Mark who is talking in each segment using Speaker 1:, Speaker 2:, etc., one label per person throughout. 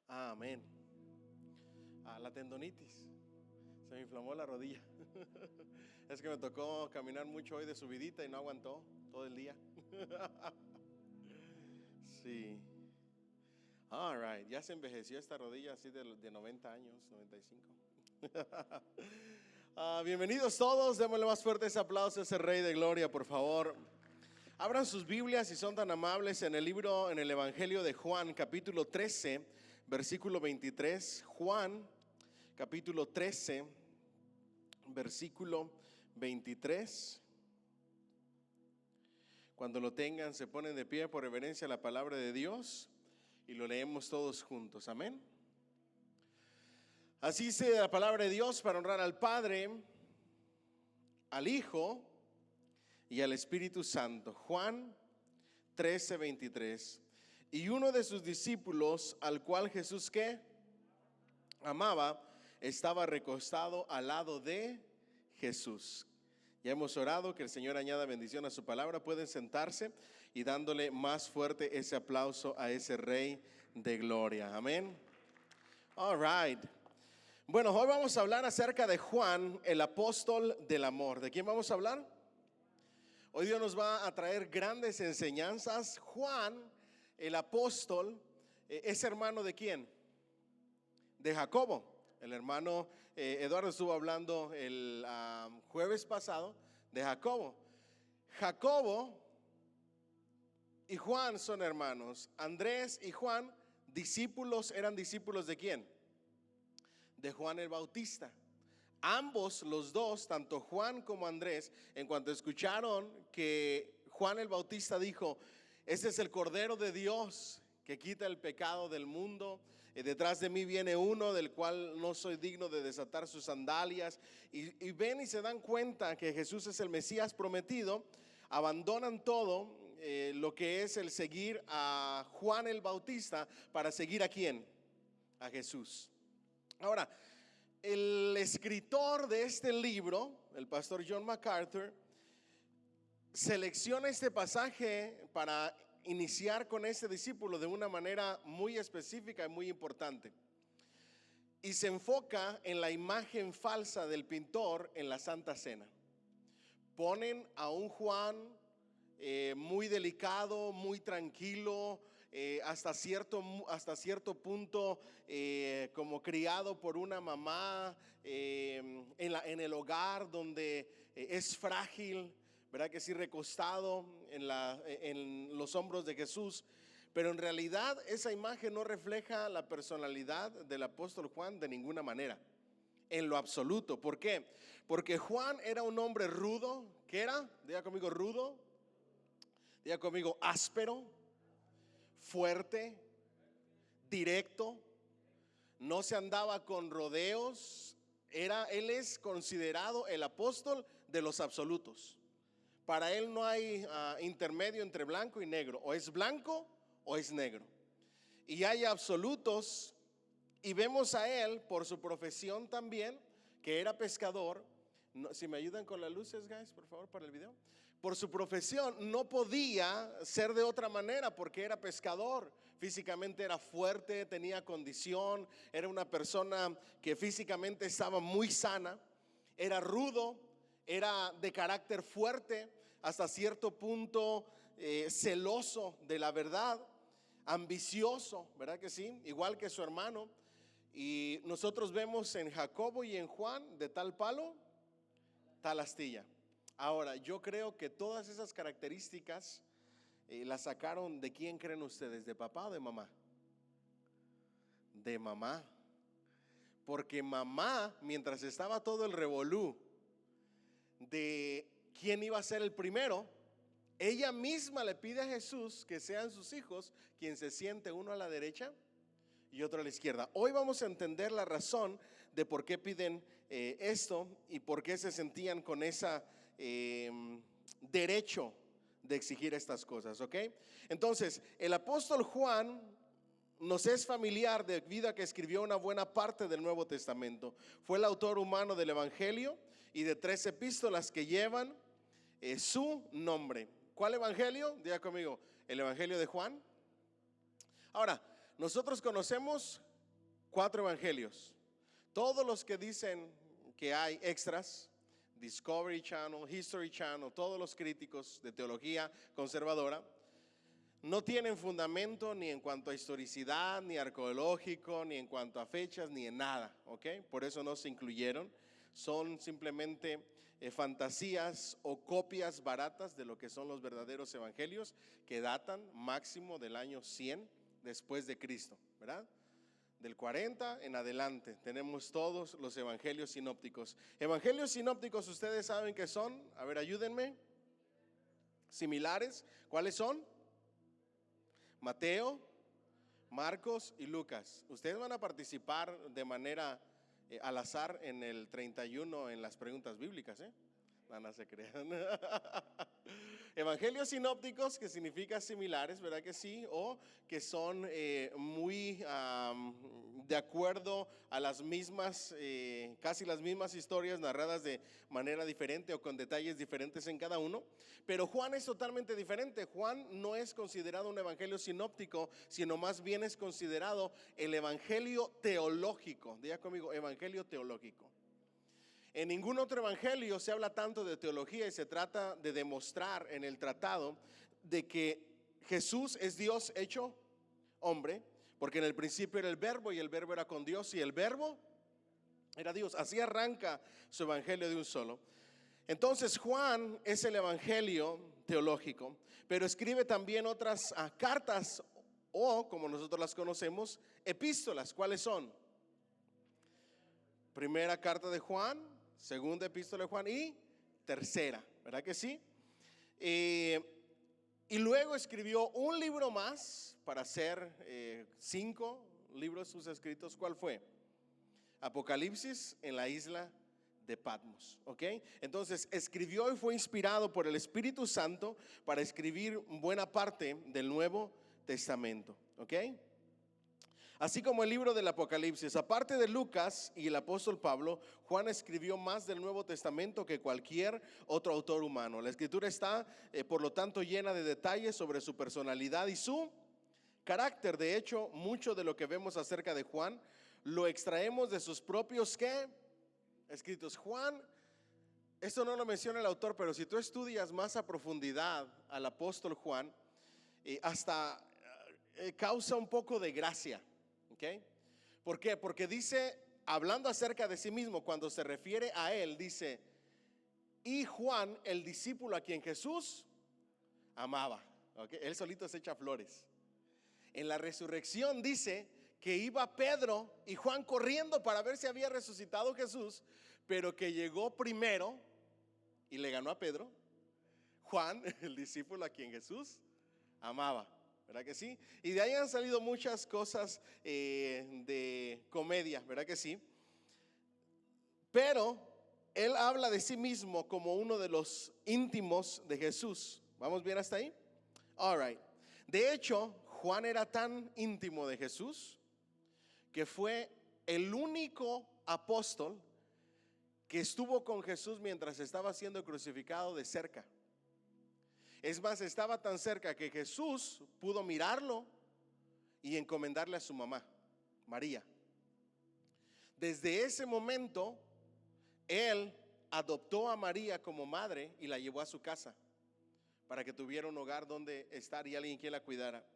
Speaker 1: Amén. La tendonitis. Se me inflamó la rodilla. Es que me tocó caminar mucho hoy de subidita y no aguantó todo el día. Sí. All right. Ya se envejeció esta rodilla así de 90 años, 95. Bienvenidos todos. Démosle más fuerte ese aplauso a ese Rey de Gloria, por favor. Abran sus Biblias si son tan amables en el Evangelio de Juan, capítulo 13, versículo 23. Juan, capítulo 13, versículo 23. Cuando lo tengan, se ponen de pie por reverencia a la palabra de Dios y lo leemos todos juntos. Amén. Así dice la palabra de Dios para honrar al Padre, al Hijo y al Espíritu Santo. Juan 13, 23. Y uno de sus discípulos, al cual Jesús ¿qué? Amaba, estaba recostado al lado de Jesús. Ya hemos orado, que el Señor añada bendición a su palabra. Pueden sentarse y dándole más fuerte ese aplauso a ese Rey de Gloria. Amén. All right. Bueno, hoy vamos a hablar acerca de Juan, el apóstol del amor. ¿De quién vamos a hablar? Hoy Dios nos va a traer grandes enseñanzas. Juan, el apóstol, ¿es hermano de quién? De Jacobo. El hermano Eduardo estuvo hablando el jueves pasado de Jacobo. Jacobo y Juan son hermanos. Andrés y Juan, discípulos, ¿eran discípulos de quién? De Juan el Bautista. Ambos, los dos, tanto Juan como Andrés, en cuanto escucharon que Juan el Bautista dijo: este es el Cordero de Dios que quita el pecado del mundo, detrás de mí viene uno del cual no soy digno de desatar sus sandalias, y ven y se dan cuenta que Jesús es el Mesías prometido, abandonan todo lo que es el seguir a Juan el Bautista para seguir ¿a quién? A Jesús. Ahora, el escritor de este libro, el pastor John MacArthur, selecciona este pasaje para iniciar con este discípulo de una manera muy específica y muy importante. Y se enfoca en la imagen falsa del pintor en la Santa Cena. Ponen a un Juan muy delicado, muy tranquilo, hasta cierto punto como criado por una mamá en el hogar donde es frágil, ¿verdad que sí? Recostado en los hombros de Jesús. Pero en realidad esa imagen no refleja la personalidad del apóstol Juan de ninguna manera, en lo absoluto. ¿Por qué? Porque Juan era un hombre rudo. ¿Qué era? Diga conmigo, rudo. Diga conmigo, áspero, fuerte, directo. No se andaba con rodeos. Él es considerado el apóstol de los absolutos. Para él no hay intermedio entre blanco y negro. O es blanco o es negro. Y hay absolutos. Y vemos a él por su profesión también, que era pescador. No, si me ayudan con las luces, guys, por favor, para el video. Por su profesión no podía ser de otra manera porque era pescador. Físicamente era fuerte, tenía condición, era una persona que físicamente estaba muy sana. Era rudo, era de carácter fuerte, hasta cierto punto celoso de la verdad, ambicioso, ¿verdad que sí? Igual que su hermano. Y nosotros vemos en Jacobo y en Juan: de tal palo, tal astilla. Ahora, yo creo que todas esas características las sacaron ¿de quién creen ustedes? ¿De papá o de mamá? De mamá. Porque mamá, mientras estaba todo el revolú de quién iba a ser el primero, ella misma le pide a Jesús que sean sus hijos quien se siente, uno a la derecha y otro a la izquierda. Hoy vamos a entender la razón de por qué piden esto y por qué se sentían con ese derecho de exigir estas cosas, ¿ok? Entonces, el apóstol Juan nos es familiar debido a que escribió una buena parte del Nuevo Testamento. Fue el autor humano del Evangelio y de 3 epístolas que llevan su nombre. ¿Cuál evangelio? Diga conmigo, el Evangelio de Juan. Ahora, nosotros conocemos 4 evangelios. Todos los que dicen que hay extras, Discovery Channel, History Channel, todos los críticos de teología conservadora, no tienen fundamento ni en cuanto a historicidad, ni arqueológico, ni en cuanto a fechas, ni en nada, ¿ok? Por eso no se incluyeron. Son simplemente fantasías o copias baratas de lo que son los verdaderos evangelios, que datan máximo del año 100 después de Cristo, ¿verdad? Del 40 en adelante tenemos todos los evangelios sinópticos. Evangelios sinópticos, ustedes saben que son, a ver, ayúdenme, similares. ¿Cuáles son? Mateo, Marcos y Lucas. Ustedes van a participar de manera al azar en el 31 en las preguntas bíblicas, ¿eh? No se crean. Evangelios sinópticos, que significa similares, ¿verdad que sí? O que son muy de acuerdo a las mismas, casi las mismas historias narradas de manera diferente o con detalles diferentes en cada uno. Pero Juan es totalmente diferente. Juan no es considerado un evangelio sinóptico, sino más bien es considerado el evangelio teológico. Diga conmigo, evangelio teológico. En ningún otro evangelio se habla tanto de teología y se trata de demostrar en el tratado de que Jesús es Dios hecho hombre, porque en el principio era el verbo y el verbo era con Dios y el verbo era Dios. Así arranca su evangelio de un solo. Entonces Juan es el evangelio teológico, pero escribe también otras cartas o, como nosotros las conocemos, epístolas. ¿Cuáles son? Primera carta de Juan, segunda epístola de Juan y tercera, ¿verdad que sí? Y luego escribió un libro más para hacer 5 libros sus escritos. ¿Cuál fue? Apocalipsis en la isla de Patmos, ¿ok? Entonces escribió y fue inspirado por el Espíritu Santo para escribir buena parte del Nuevo Testamento, ¿ok? Así como el libro del Apocalipsis. Aparte de Lucas y el apóstol Pablo, Juan escribió más del Nuevo Testamento que cualquier otro autor humano. La escritura está, por lo tanto, llena de detalles sobre su personalidad y su carácter. De hecho, mucho de lo que vemos acerca de Juan lo extraemos de sus propios ¿qué? Escritos. Juan, esto no lo menciona el autor, pero si tú estudias más a profundidad al apóstol Juan, hasta causa un poco de gracia. ¿Okay? ¿Por qué? Porque dice, hablando acerca de sí mismo, cuando se refiere a él, dice, y Juan, el discípulo a quien Jesús amaba. ¿Okay? Él solito se echa flores. En la resurrección dice que iba Pedro y Juan corriendo para ver si había resucitado Jesús, pero que llegó primero y le ganó a Pedro, Juan, el discípulo a quien Jesús amaba. ¿Verdad que sí? Y de ahí han salido muchas cosas de comedia, ¿verdad que sí? Pero él habla de sí mismo como uno de los íntimos de Jesús. ¿Vamos bien hasta ahí? All right. De hecho, Juan era tan íntimo de Jesús que fue el único apóstol que estuvo con Jesús mientras estaba siendo crucificado de cerca. Es más, estaba tan cerca que Jesús pudo mirarlo y encomendarle a su mamá, María. Desde ese momento, él adoptó a María como madre y la llevó a su casa para que tuviera un hogar donde estar y alguien quien la cuidara.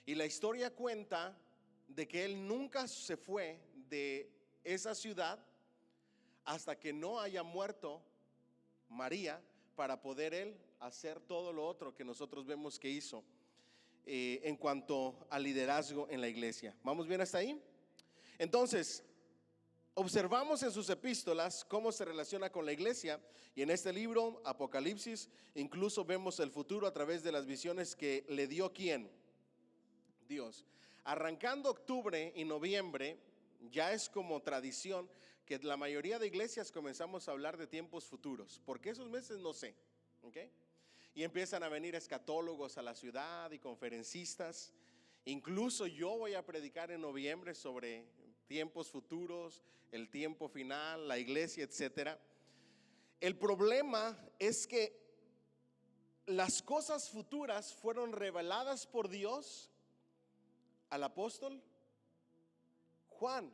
Speaker 1: Y la historia cuenta de que él nunca se fue de esa ciudad hasta que no haya muerto María para poder él hacer todo lo otro que nosotros vemos que hizo en cuanto al liderazgo en la iglesia. ¿Vamos bien hasta ahí? Entonces, observamos en sus epístolas cómo se relaciona con la iglesia, y en este libro, Apocalipsis, incluso vemos el futuro a través de las visiones que le dio ¿quién? Dios. Arrancando octubre y noviembre, ya es como tradición que la mayoría de iglesias comenzamos a hablar de tiempos futuros. ¿Por qué esos meses? No sé. ¿Okay? Y empiezan a venir escatólogos a la ciudad y conferencistas. Incluso yo voy a predicar en noviembre sobre tiempos futuros, el tiempo final, la iglesia, etcétera. El problema es que las cosas futuras fueron reveladas por Dios al apóstol Juan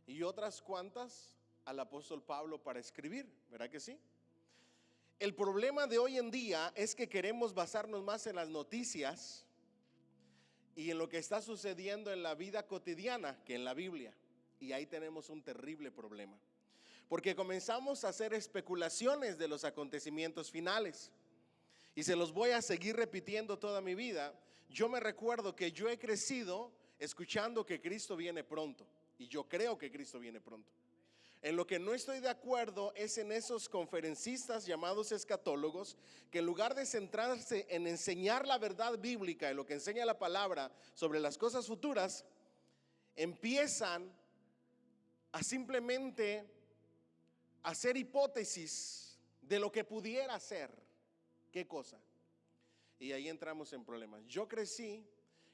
Speaker 1: y otras cuantas al apóstol Pablo para escribir, ¿verdad que sí? El problema de hoy en día es que queremos basarnos más en las noticias y en lo que está sucediendo en la vida cotidiana que en la Biblia. Y ahí tenemos un terrible problema, porque comenzamos a hacer especulaciones de los acontecimientos finales. Y se los voy a seguir repitiendo toda mi vida. Yo me recuerdo que yo he crecido escuchando que Cristo viene pronto, y yo creo que Cristo viene pronto. En lo que no estoy de acuerdo es en esos conferencistas llamados escatólogos, que en lugar de centrarse en enseñar la verdad bíblica y lo que enseña la palabra sobre las cosas futuras, empiezan a simplemente hacer hipótesis de lo que pudiera ser. ¿Qué cosa? Y ahí entramos en problemas. Yo crecí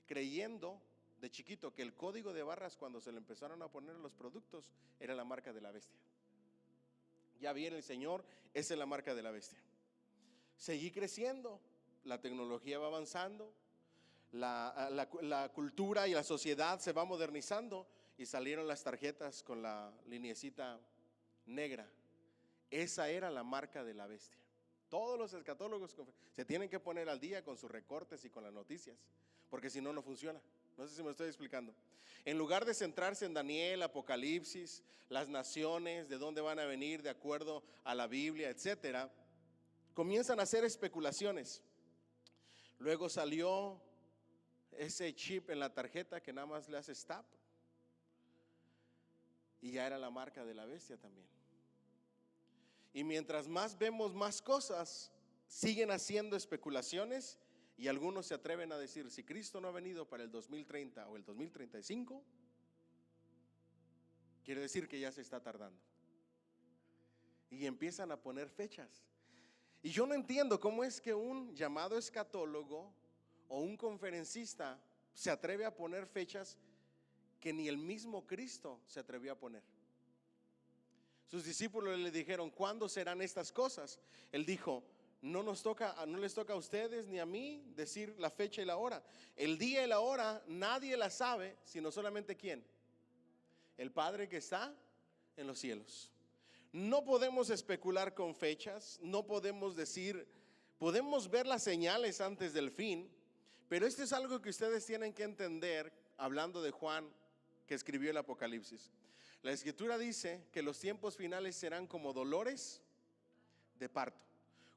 Speaker 1: creyendo de chiquito que el código de barras, cuando se le empezaron a poner los productos, era la marca de la bestia. Ya viene el Señor, esa es la marca de la bestia. Seguí creciendo, la tecnología va avanzando, la cultura y la sociedad se va modernizando, y salieron las tarjetas con la lineecita negra. Esa era la marca de la bestia. Todos los escatólogos se tienen que poner al día con sus recortes y con las noticias, porque si no, no funciona. No sé si me estoy explicando. En lugar de centrarse en Daniel, Apocalipsis, las naciones, de dónde van a venir de acuerdo a la Biblia, etcétera, comienzan a hacer especulaciones. Luego salió ese chip en la tarjeta que nada más le hace stop, y ya era la marca de la bestia también. Y mientras más vemos más cosas, siguen haciendo especulaciones, y algunos se atreven a decir, si Cristo no ha venido para el 2030 o el 2035, quiere decir que ya se está tardando. Y empiezan a poner fechas. Y yo no entiendo cómo es que un llamado escatólogo o un conferencista se atreve a poner fechas que ni el mismo Cristo se atrevió a poner. Sus discípulos le dijeron, ¿cuándo serán estas cosas? Él dijo, no les toca a ustedes ni a mí decir la fecha y la hora. El día y la hora nadie la sabe, sino solamente ¿quién? El Padre que está en los cielos. No podemos especular con fechas, no podemos decir, podemos ver las señales antes del fin, pero esto es algo que ustedes tienen que entender, hablando de Juan, que escribió el Apocalipsis. La Escritura dice que los tiempos finales serán como dolores de parto.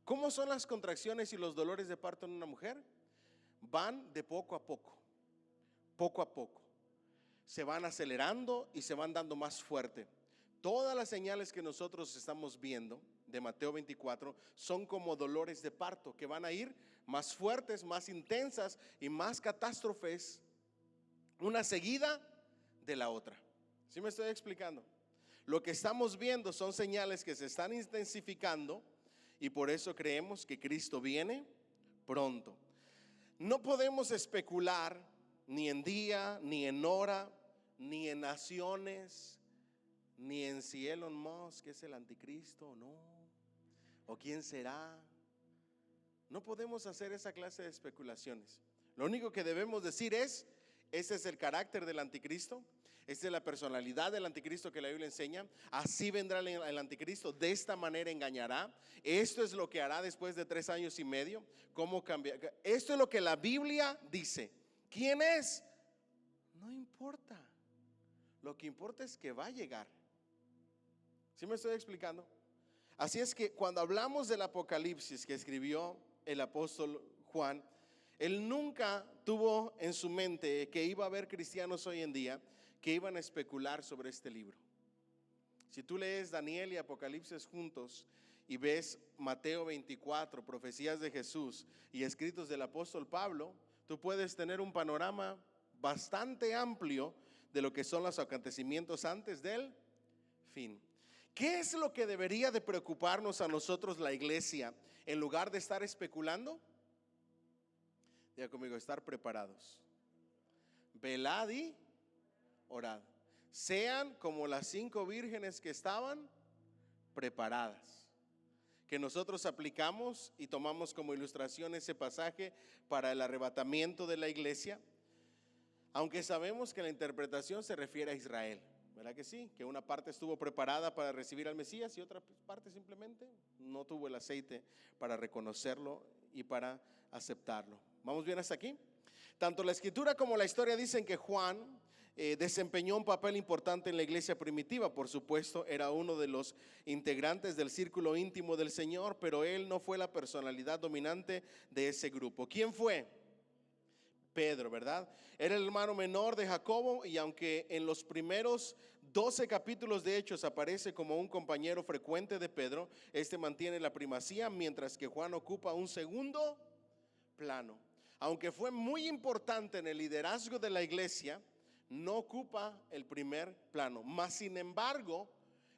Speaker 1: ¿Cómo son las contracciones y los dolores de parto en una mujer? Van de poco a poco, poco a poco. Se van acelerando y se van dando más fuerte. Todas las señales que nosotros estamos viendo de Mateo 24 son como dolores de parto, que van a ir más fuertes, más intensas y más catástrofes, una seguida de la otra. ¿Sí me estoy explicando? Lo que estamos viendo son señales que se están intensificando, y por eso creemos que Cristo viene pronto. No podemos especular ni en día, ni en hora, ni en naciones, ni en si Elon Musk es el anticristo o no, o quién será. No podemos hacer esa clase de especulaciones. Lo único que debemos decir es, ese es el carácter del anticristo, esta es la personalidad del anticristo que la Biblia enseña. Así vendrá el anticristo, de esta manera engañará. Esto es lo que hará después de 3 años y medio. ¿Cómo cambiar? Esto es lo que la Biblia dice. ¿Quién es? No importa. Lo que importa es que va a llegar. ¿Sí me estoy explicando? Así es que cuando hablamos del Apocalipsis que escribió el apóstol Juan, él nunca tuvo en su mente que iba a haber cristianos hoy en día que iban a especular sobre este libro. Si tú lees Daniel y Apocalipsis juntos y ves Mateo 24, profecías de Jesús y escritos del apóstol Pablo, tú puedes tener un panorama bastante amplio de lo que son los acontecimientos antes del fin. ¿Qué es lo que debería de preocuparnos a nosotros, la iglesia, en lugar de estar especulando? Diga conmigo, estar preparados. Velad y orad. Sean como las 5 vírgenes que estaban preparadas. Que nosotros aplicamos y tomamos como ilustración ese pasaje para el arrebatamiento de la iglesia. Aunque sabemos que la interpretación se refiere a Israel, ¿verdad que sí? Que una parte estuvo preparada para recibir al Mesías y otra parte simplemente no tuvo el aceite para reconocerlo y para aceptarlo. ¿Vamos bien hasta aquí? Tanto la escritura como la historia dicen que Juan desempeñó un papel importante en la iglesia primitiva. Por supuesto, era uno de los integrantes del círculo íntimo del Señor, pero él no fue la personalidad dominante de ese grupo. ¿Quién fue? Pedro, ¿verdad? Era el hermano menor de Jacobo, y aunque en los primeros 12 capítulos de Hechos aparece como un compañero frecuente de Pedro, este mantiene la primacía, mientras que Juan ocupa un segundo plano. Aunque fue muy importante en el liderazgo de la iglesia, no ocupa el primer plano. Mas sin embargo,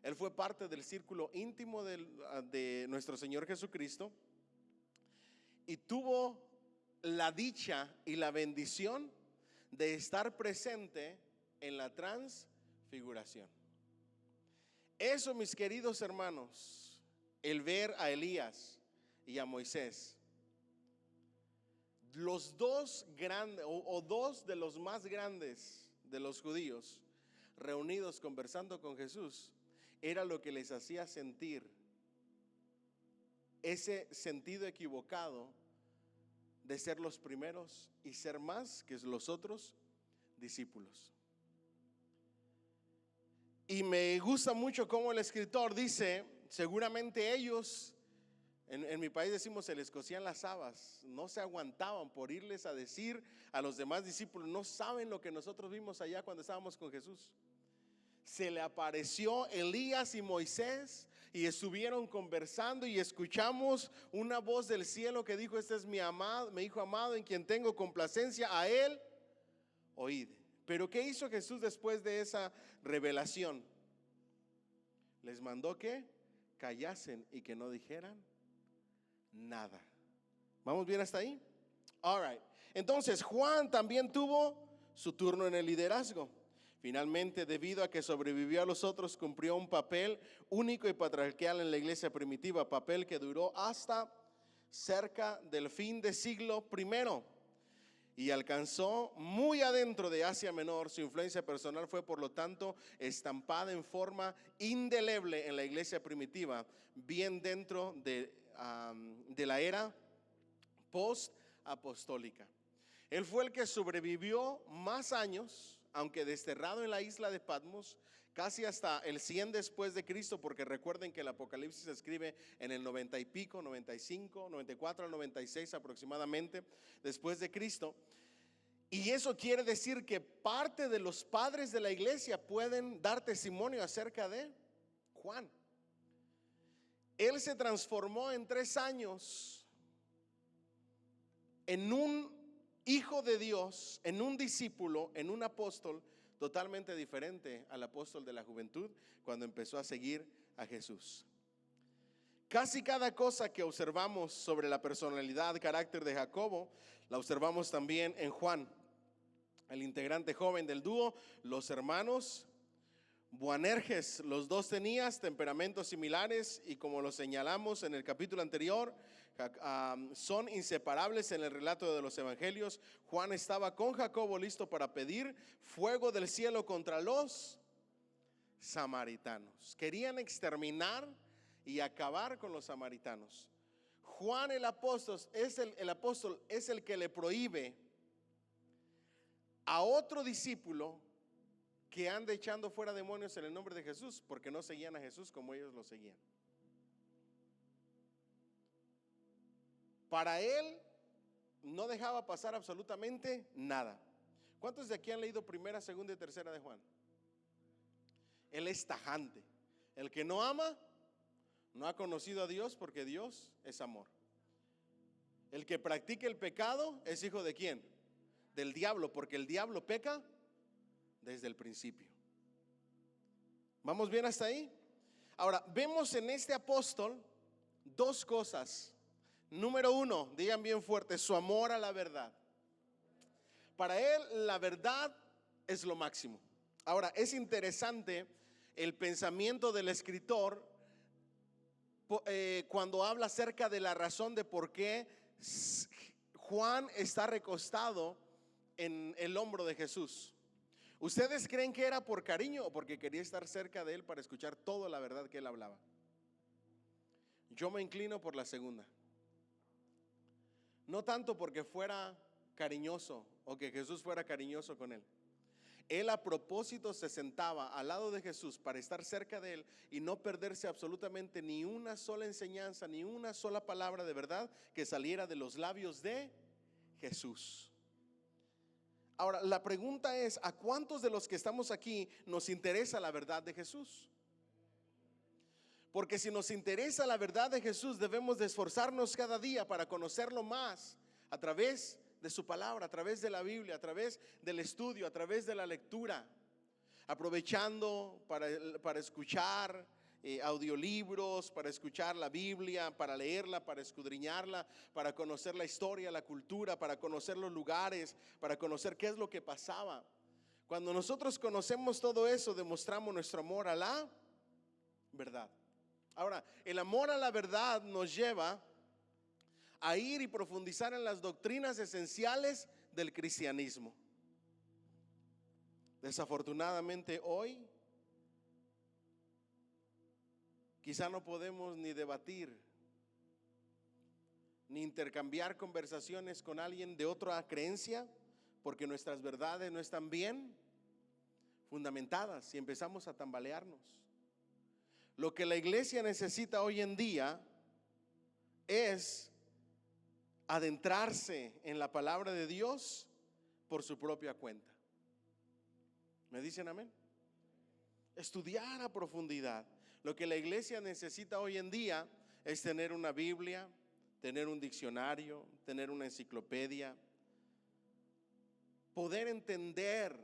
Speaker 1: él fue parte del círculo íntimo de nuestro Señor Jesucristo y tuvo la dicha y la bendición de estar presente en la transfiguración. Eso, mis queridos hermanos, el ver a Elías y a Moisés, los dos grandes o dos de los más grandes de los judíos reunidos conversando con Jesús, era lo que les hacía sentir ese sentido equivocado de ser los primeros y ser más que los otros discípulos. Y me gusta mucho cómo el escritor dice, seguramente ellos, en mi país decimos, se les cosían las habas, no se aguantaban por irles a decir a los demás discípulos, no saben lo que nosotros vimos allá cuando estábamos con Jesús. Se le apareció Elías y Moisés y estuvieron conversando y escuchamos una voz del cielo que dijo, este es mi amado, mi hijo amado en quien tengo complacencia, a él oíd. Pero ¿qué hizo Jesús después de esa revelación? Les mandó que callasen y que no dijeran nada. ¿Vamos bien hasta ahí? All right. Entonces Juan también tuvo su turno en el liderazgo. Finalmente, debido a que sobrevivió a los otros, cumplió un papel único y patriarcal en la iglesia primitiva, papel que duró hasta cerca del fin del siglo I y alcanzó muy adentro de Asia Menor. Su influencia personal fue, por lo tanto, estampada en forma indeleble en la iglesia primitiva, bien dentro de la era post-apostólica. Él fue el que sobrevivió más años, aunque desterrado en la isla de Patmos, casi hasta el 100 después de Cristo, porque recuerden que el Apocalipsis se escribe en el 90 y pico, 95, 94 al 96 aproximadamente después de Cristo. Y eso quiere decir que parte de los padres de la iglesia pueden dar testimonio acerca de Juan. Él se transformó en 3 años en un hijo de Dios, en un discípulo, en un apóstol totalmente diferente al apóstol de la juventud cuando empezó a seguir a Jesús. Casi cada cosa que observamos sobre la personalidad, carácter de Jacobo, la observamos también en Juan, el integrante joven del dúo, los hermanos Boanerges. Los dos tenían temperamentos similares y, como lo señalamos en el capítulo anterior, son inseparables en el relato de los evangelios. Juan estaba con Jacobo listo para pedir fuego del cielo contra los samaritanos. Querían exterminar y acabar con los samaritanos. Juan el apóstol es el que le prohíbe a otro discípulo que ande echando fuera demonios en el nombre de Jesús, porque no seguían a Jesús como ellos lo seguían. Para él no dejaba pasar absolutamente nada. ¿Cuántos de aquí han leído primera, segunda y tercera de Juan? Él es tajante. El que no ama no ha conocido a Dios, porque Dios es amor. El que practique el pecado es hijo de ¿quién? Del diablo, porque el diablo peca desde el principio. ¿Vamos bien hasta ahí? Ahora, vemos en este apóstol 2 cosas. Número 1, digan bien fuerte, su amor a la verdad. Para él la verdad es lo máximo. Ahora, es interesante el pensamiento del escritor cuando habla acerca de la razón de por qué Juan está recostado en el hombro de Jesús. ¿Ustedes creen que era por cariño o porque quería estar cerca de él para escuchar toda la verdad que él hablaba? Yo me inclino por la segunda. No tanto porque fuera cariñoso o que Jesús fuera cariñoso con él. Él a propósito se sentaba al lado de Jesús para estar cerca de él y no perderse absolutamente ni una sola enseñanza, ni una sola palabra de verdad que saliera de los labios de Jesús. Ahora, la pregunta es, ¿a cuántos de los que estamos aquí nos interesa la verdad de Jesús? Porque si nos interesa la verdad de Jesús, debemos de esforzarnos cada día para conocerlo más a través de su palabra, a través de la Biblia, a través del estudio, a través de la lectura, aprovechando para escuchar audiolibros, para escuchar la Biblia, para leerla, para escudriñarla, para conocer la historia, la cultura, para conocer los lugares, para conocer qué es lo que pasaba. Cuando nosotros conocemos todo eso, demostramos nuestro amor a la verdad. Ahora, el amor a la verdad nos lleva a ir y profundizar en las doctrinas esenciales del cristianismo. Desafortunadamente hoy quizá no podemos ni debatir ni intercambiar conversaciones con alguien de otra creencia porque nuestras verdades no están bien fundamentadas y empezamos a tambalearnos. Lo que la iglesia necesita hoy en día es adentrarse en la palabra de Dios por su propia cuenta. ¿Me dicen amén? Estudiar a profundidad. Lo que la iglesia necesita hoy en día es tener una Biblia, tener un diccionario, tener una enciclopedia, poder entender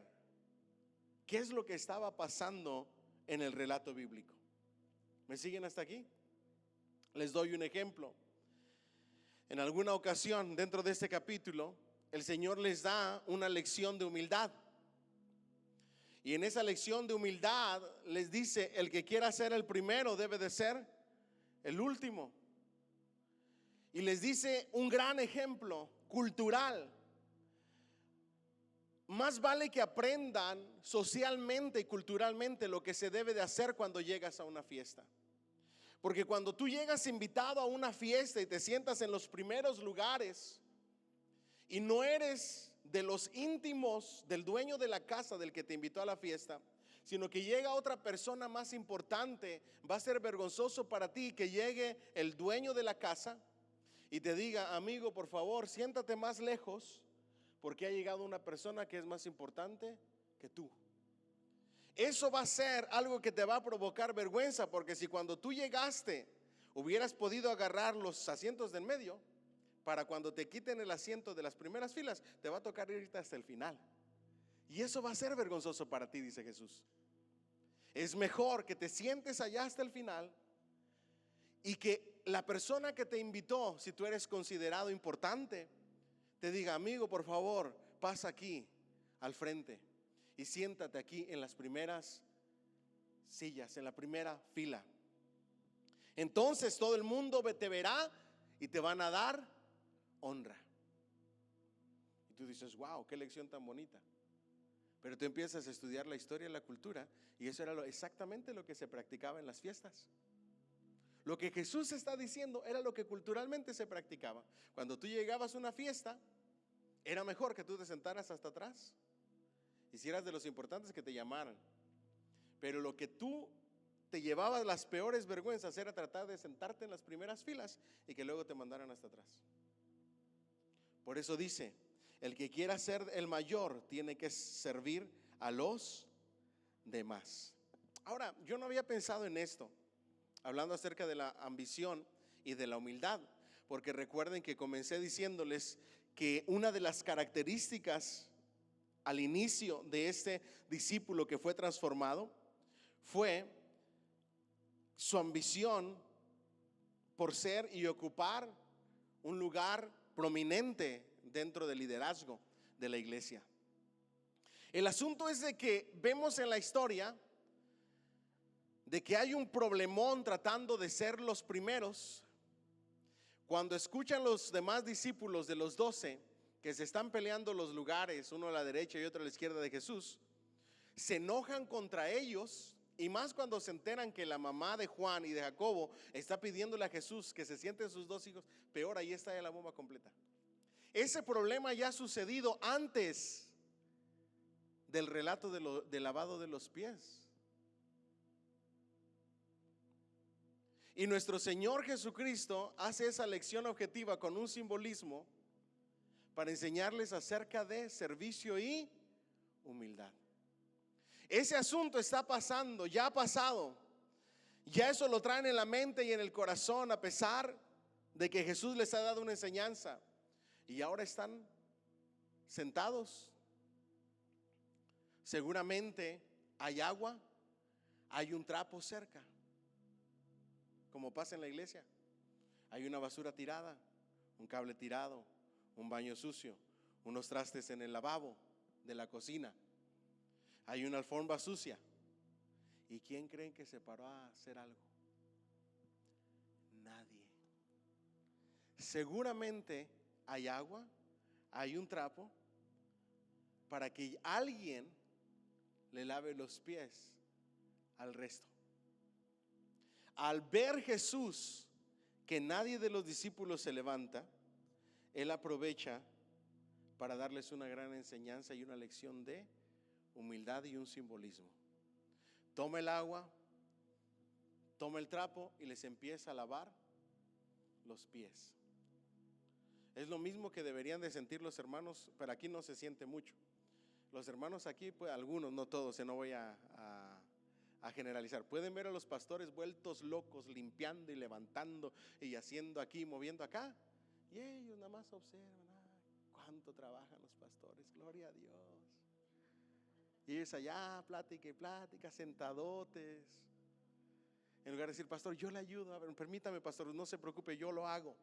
Speaker 1: qué es lo que estaba pasando en el relato bíblico. ¿Me siguen hasta aquí? Les doy un ejemplo. En alguna ocasión dentro de este capítulo, el Señor les da una lección de humildad. Y en esa lección de humildad les dice, el que quiera ser el primero debe de ser el último. Y les dice un gran ejemplo cultural. Más vale que aprendan socialmente y culturalmente lo que se debe de hacer cuando llegas a una fiesta. Porque cuando tú llegas invitado a una fiesta y te sientas en los primeros lugares y no eres de los íntimos del dueño de la casa del que te invitó a la fiesta, sino que llega otra persona más importante, va a ser vergonzoso para ti que llegue el dueño de la casa y te diga, amigo, por favor, siéntate más lejos porque ha llegado una persona que es más importante que tú. Eso va a ser algo que te va a provocar vergüenza, porque si cuando tú llegaste hubieras podido agarrar los asientos del medio, para cuando te quiten el asiento de las primeras filas, te va a tocar irte hasta el final. Y eso va a ser vergonzoso para ti, dice Jesús. Es mejor que te sientes allá hasta el final y que la persona que te invitó, si tú eres considerado importante, te diga, amigo, por favor, pasa aquí al frente y siéntate aquí en las primeras sillas, en la primera fila. Entonces todo el mundo te verá y te van a dar honra. Y tú dices, wow, qué lección tan bonita. Pero tú empiezas a estudiar la historia y la cultura y eso era exactamente lo que se practicaba en las fiestas. Lo que Jesús está diciendo era lo que culturalmente se practicaba. Cuando tú llegabas a una fiesta, era mejor que tú te sentaras hasta atrás. Hicieras de los importantes que te llamaran. Pero lo que tú te llevabas las peores vergüenzas era tratar de sentarte en las primeras filas y que luego te mandaran hasta atrás. Por eso dice, el que quiera ser el mayor tiene que servir a los demás. Ahora, yo no había pensado en esto, hablando acerca de la ambición y de la humildad, porque recuerden que comencé diciéndoles que una de las características al inicio de este discípulo que fue transformado fue su ambición por ser y ocupar un lugar prominente dentro del liderazgo de la iglesia. El asunto es de que vemos en la historia de que hay un problemón tratando de ser los primeros. Cuando escuchan los demás discípulos de los 12 que se están peleando los lugares, uno a la derecha y otro a la izquierda de Jesús, se enojan contra ellos, y más cuando se enteran que la mamá de Juan y de Jacobo está pidiéndole a Jesús que se sienten sus dos hijos, peor, ahí está ya la bomba completa. Ese problema ya ha sucedido antes del relato del lavado de los pies. Y nuestro Señor Jesucristo hace esa lección objetiva con un simbolismo para enseñarles acerca de servicio y humildad. Ese asunto está pasando, ya ha pasado. Ya eso lo traen en la mente y en el corazón, a pesar de que Jesús les ha dado una enseñanza. Y ahora están sentados. Seguramente hay agua, hay un trapo cerca, como pasa en la iglesia. Hay una basura tirada, un cable tirado, un baño sucio, unos trastes en el lavabo de la cocina. Hay una alfombra sucia. ¿Y quién creen que se paró a hacer algo? Nadie. Seguramente hay agua, hay un trapo para que alguien le lave los pies al resto. Al ver Jesús que nadie de los discípulos se levanta, Él aprovecha para darles una gran enseñanza y una lección de humildad y un simbolismo. Toma el agua, toma el trapo y les empieza a lavar los pies. Es lo mismo que deberían de sentir los hermanos, pero aquí no se siente mucho. Los hermanos aquí, pues algunos, no todos, no voy a generalizar. Pueden ver a los pastores vueltos locos, limpiando y levantando y haciendo aquí, moviendo acá. Y ellos nada más observan, cuánto trabajan los pastores, gloria a Dios. Y ellos allá, plática y plática, sentadotes. En lugar de decir, pastor, yo le ayudo, a ver, permítame, pastor, no se preocupe, yo lo hago.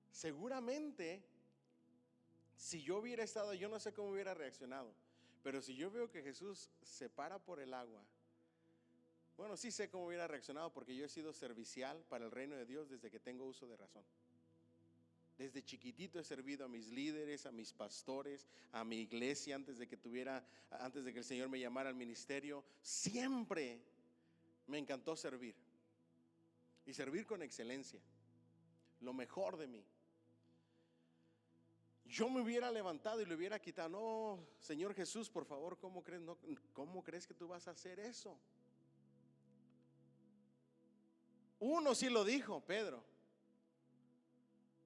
Speaker 1: Seguramente, si yo hubiera estado, yo no sé cómo hubiera reaccionado, pero si yo veo que Jesús se para por el agua, bueno, sí sé cómo hubiera reaccionado, porque yo he sido servicial para el reino de Dios desde que tengo uso de razón. Desde chiquitito he servido a mis líderes, a mis pastores, a mi iglesia antes de que el Señor me llamara al ministerio. Siempre me encantó servir, y servir con excelencia, lo mejor de mí. Yo me hubiera levantado y le hubiera quitado, no, Señor Jesús, por favor, ¿cómo crees? No, ¿cómo crees que tú vas a hacer eso? Uno sí lo dijo, Pedro,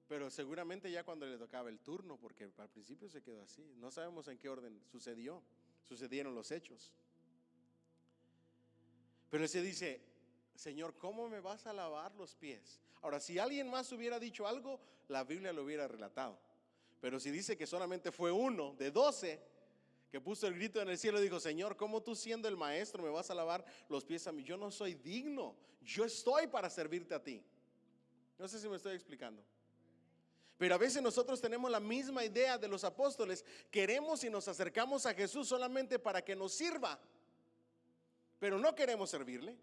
Speaker 1: pero seguramente ya cuando le tocaba el turno, porque al principio se quedó así. No sabemos en qué orden sucedieron los hechos. Pero él se dice, Señor, ¿cómo me vas a lavar los pies? Ahora, si alguien más hubiera dicho algo, la Biblia lo hubiera relatado. Pero si dice que solamente fue uno de 12 que puso el grito en el cielo y dijo, Señor, ¿cómo tú siendo el maestro me vas a lavar los pies a mí? Yo no soy digno, yo estoy para servirte a ti. No sé si me estoy explicando. Pero a veces nosotros tenemos la misma idea de los apóstoles. Queremos y nos acercamos a Jesús solamente para que nos sirva, pero no queremos servirle.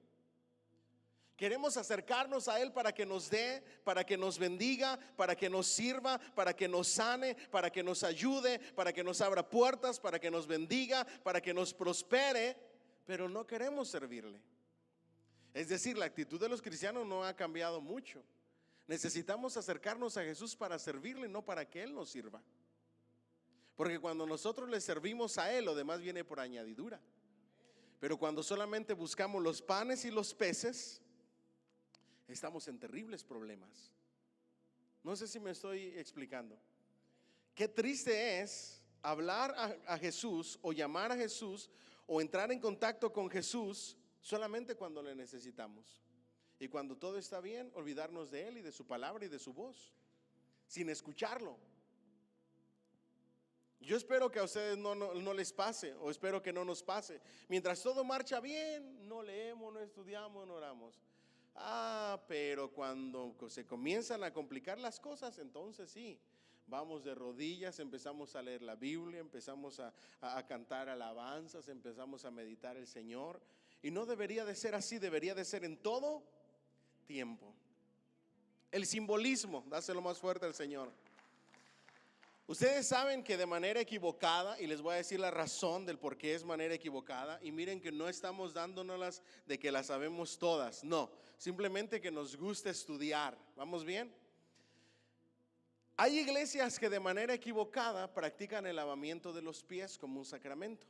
Speaker 1: Queremos acercarnos a Él para que nos dé, para que nos bendiga, para que nos sirva, para que nos sane, para que nos ayude, para que nos abra puertas, para que nos bendiga, para que nos prospere, pero no queremos servirle. Es decir, la actitud de los cristianos no ha cambiado mucho. Necesitamos acercarnos a Jesús para servirle, no para que Él nos sirva. Porque cuando nosotros le servimos a Él, lo demás viene por añadidura. Pero cuando solamente buscamos los panes y los peces, estamos en terribles problemas. No sé si me estoy explicando. Qué triste es hablar a Jesús o llamar a Jesús o entrar en contacto con Jesús solamente cuando le necesitamos. Y cuando todo está bien, olvidarnos de Él y de su palabra y de su voz, sin escucharlo. Yo espero que a ustedes no les pase, o espero que no nos pase. Mientras todo marcha bien, no leemos, no estudiamos, no oramos. Pero cuando se comienzan a complicar las cosas, entonces sí, vamos de rodillas, empezamos a leer la Biblia, empezamos a cantar alabanzas, empezamos a meditar el Señor. Y no debería de ser así, debería de ser en todo tiempo. El simbolismo, dáselo más fuerte al Señor. Ustedes saben que de manera equivocada, y les voy a decir la razón del por qué es manera equivocada, y miren que no estamos dándonos de que las sabemos todas, no, simplemente que nos gusta estudiar. ¿Vamos bien? Hay iglesias que de manera equivocada practican el lavamiento de los pies como un sacramento,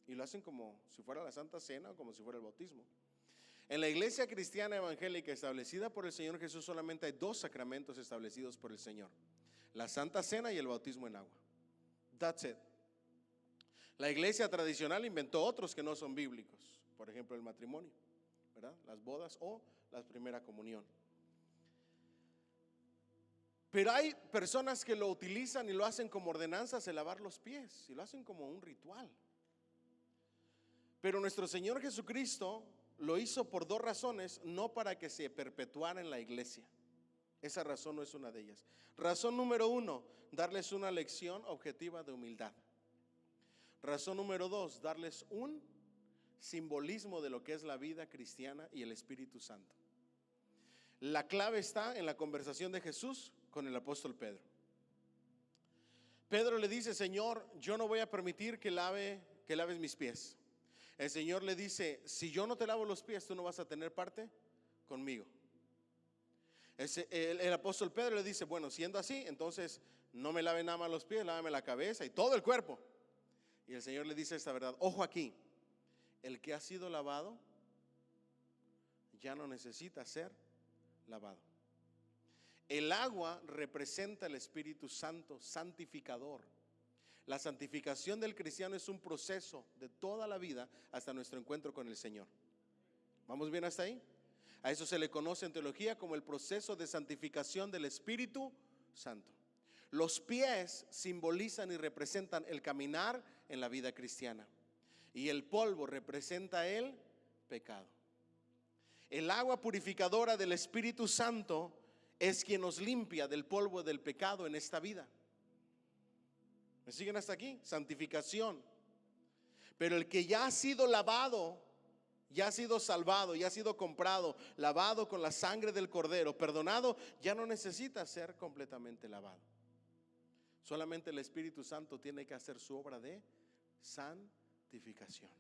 Speaker 1: y lo hacen como si fuera la Santa Cena o como si fuera el bautismo. En la iglesia cristiana evangélica establecida por el Señor Jesús solamente hay dos sacramentos establecidos por el Señor: la Santa Cena y el bautismo en agua. That's it. La iglesia tradicional inventó otros que no son bíblicos, por ejemplo el matrimonio, ¿verdad? Las bodas o la primera comunión. Pero hay personas que lo utilizan y lo hacen como ordenanzas de lavar los pies, y lo hacen como un ritual. Pero nuestro Señor Jesucristo lo hizo por dos razones, no para que se perpetuara en la iglesia. Esa razón no es una de ellas. Razón número uno, darles una lección objetiva de humildad. Razón número dos, darles un simbolismo de lo que es la vida cristiana y el Espíritu Santo. La clave está en la conversación de Jesús con el apóstol Pedro. Pedro le dice: Señor, yo no voy a permitir que laves mis pies. El Señor le dice: si yo no te lavo los pies, tú no vas a tener parte conmigo. El apóstol Pedro le dice: bueno, siendo así, entonces no me lave nada más los pies, lávame la cabeza y todo el cuerpo. Y el Señor le dice esta verdad: ojo aquí, el que ha sido lavado ya no necesita ser lavado. El agua representa el Espíritu Santo santificador. La santificación del cristiano es un proceso de toda la vida hasta nuestro encuentro con el Señor. ¿Vamos bien hasta ahí? A eso se le conoce en teología como el proceso de santificación del Espíritu Santo. Los pies simbolizan y representan el caminar en la vida cristiana, y el polvo representa el pecado. El agua purificadora del Espíritu Santo es quien nos limpia del polvo del pecado en esta vida. ¿Me siguen hasta aquí? Santificación. Pero el que ya ha sido lavado, ya ha sido salvado, ya ha sido comprado, lavado con la sangre del Cordero, perdonado, ya no necesita ser completamente lavado. Solamente el Espíritu Santo tiene que hacer su obra de santificación.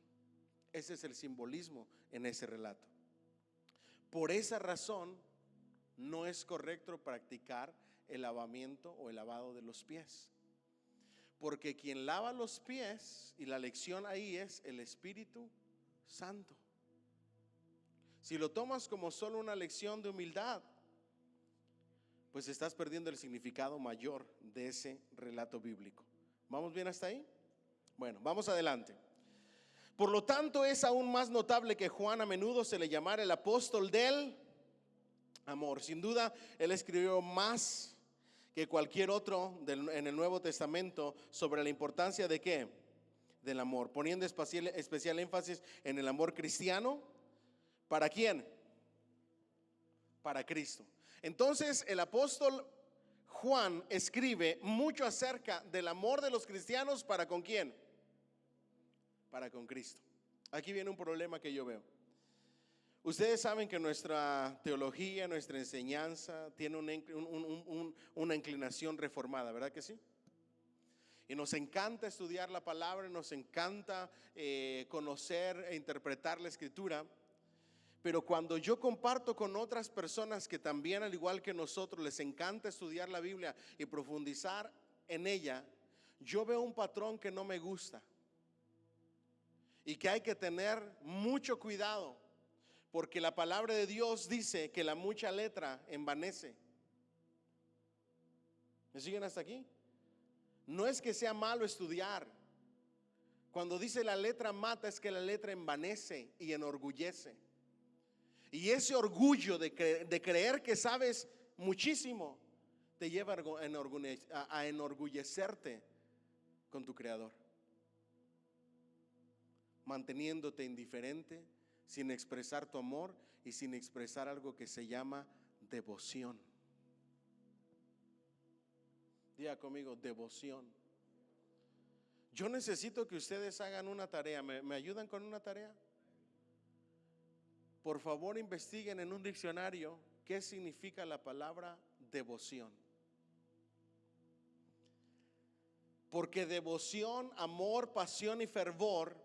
Speaker 1: Ese es el simbolismo en ese relato. Por esa razón no es correcto practicar el lavamiento o el lavado de los pies, porque quien lava los pies, y la lección ahí es el Espíritu Santo. Si lo tomas como solo una lección de humildad, pues estás perdiendo el significado mayor de ese relato bíblico. ¿Vamos bien hasta ahí? Bueno, vamos adelante. Por lo tanto, es aún más notable que Juan a menudo se le llamara el apóstol del amor. Sin duda, él escribió más que cualquier otro en el Nuevo Testamento sobre la importancia de ¿qué? Del amor, poniendo especial énfasis en el amor cristiano. ¿Para quién? Para Cristo. Entonces el apóstol Juan escribe mucho acerca del amor de los cristianos. ¿Para con quién? Para con Cristo. Aquí viene un problema que yo veo. Ustedes saben que nuestra teología, nuestra enseñanza tiene una inclinación reformada, ¿verdad que sí? Y nos encanta estudiar la palabra, nos encanta conocer e interpretar la escritura. Pero cuando yo comparto con otras personas que también, al igual que nosotros, les encanta estudiar la Biblia y profundizar en ella, yo veo un patrón que no me gusta y que hay que tener mucho cuidado, porque la palabra de Dios dice que la mucha letra envanece. ¿Me siguen hasta aquí? No es que sea malo estudiar. Cuando dice la letra mata, es que la letra envanece y enorgullece. Y ese orgullo de creer que sabes muchísimo te lleva a enorgullecerte con tu Creador, manteniéndote indiferente, sin expresar tu amor y sin expresar algo que se llama devoción. Diga conmigo, devoción. Yo necesito que ustedes hagan una tarea. ¿Me ayudan con una tarea? Por favor, investiguen en un diccionario qué significa la palabra devoción. Porque devoción, amor, pasión y fervor,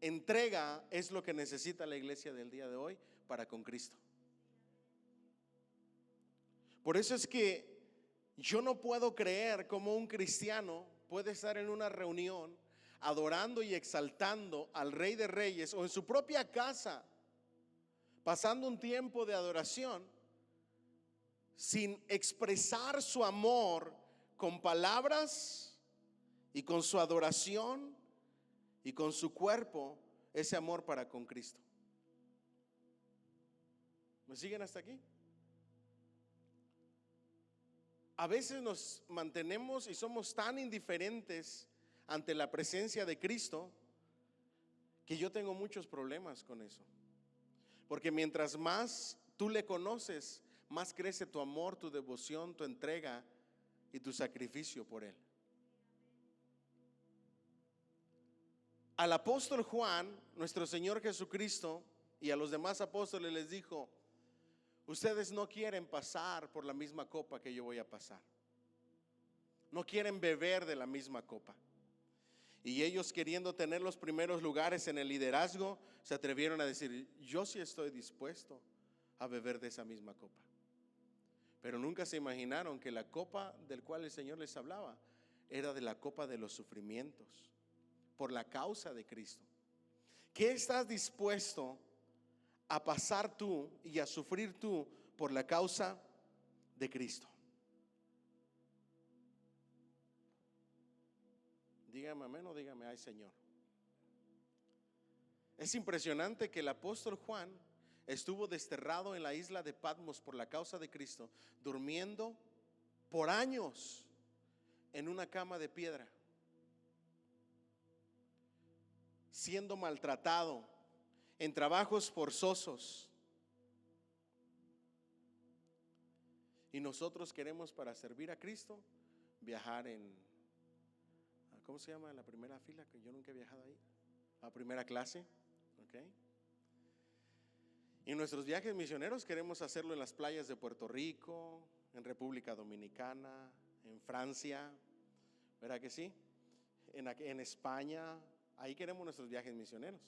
Speaker 1: entrega, es lo que necesita la iglesia del día de hoy para con Cristo. Por eso es que yo no puedo creer cómo un cristiano puede estar en una reunión adorando y exaltando al Rey de Reyes, o en su propia casa pasando un tiempo de adoración, sin expresar su amor con palabras y con su adoración y con su cuerpo, ese amor para con Cristo. ¿Me siguen hasta aquí? A veces nos mantenemos y somos tan indiferentes ante la presencia de Cristo que yo tengo muchos problemas con eso. Porque mientras más tú le conoces, más crece tu amor, tu devoción, tu entrega y tu sacrificio por Él. Al apóstol Juan, nuestro Señor Jesucristo, y a los demás apóstoles les dijo: ustedes no quieren pasar por la misma copa que yo voy a pasar. No quieren beber de la misma copa. Y ellos, queriendo tener los primeros lugares en el liderazgo, se atrevieron a decir: yo sí estoy dispuesto a beber de esa misma copa. Pero nunca se imaginaron que la copa del cual el Señor les hablaba era de la copa de los sufrimientos por la causa de Cristo. ¿Qué estás dispuesto a pasar tú y a sufrir tú por la causa de Cristo? Dígame amén o dígame ay Señor. Es impresionante que el apóstol Juan estuvo desterrado en la isla de Patmos por la causa de Cristo, durmiendo por años en una cama de piedra, siendo maltratado en trabajos forzosos. Y nosotros queremos, para servir a Cristo, viajar en, ¿cómo se llama? En la primera fila, que yo nunca he viajado ahí. A primera clase, ¿ok? Y nuestros viajes misioneros queremos hacerlo en las playas de Puerto Rico, en República Dominicana, en Francia, ¿verdad que sí? En España, ahí queremos nuestros viajes misioneros.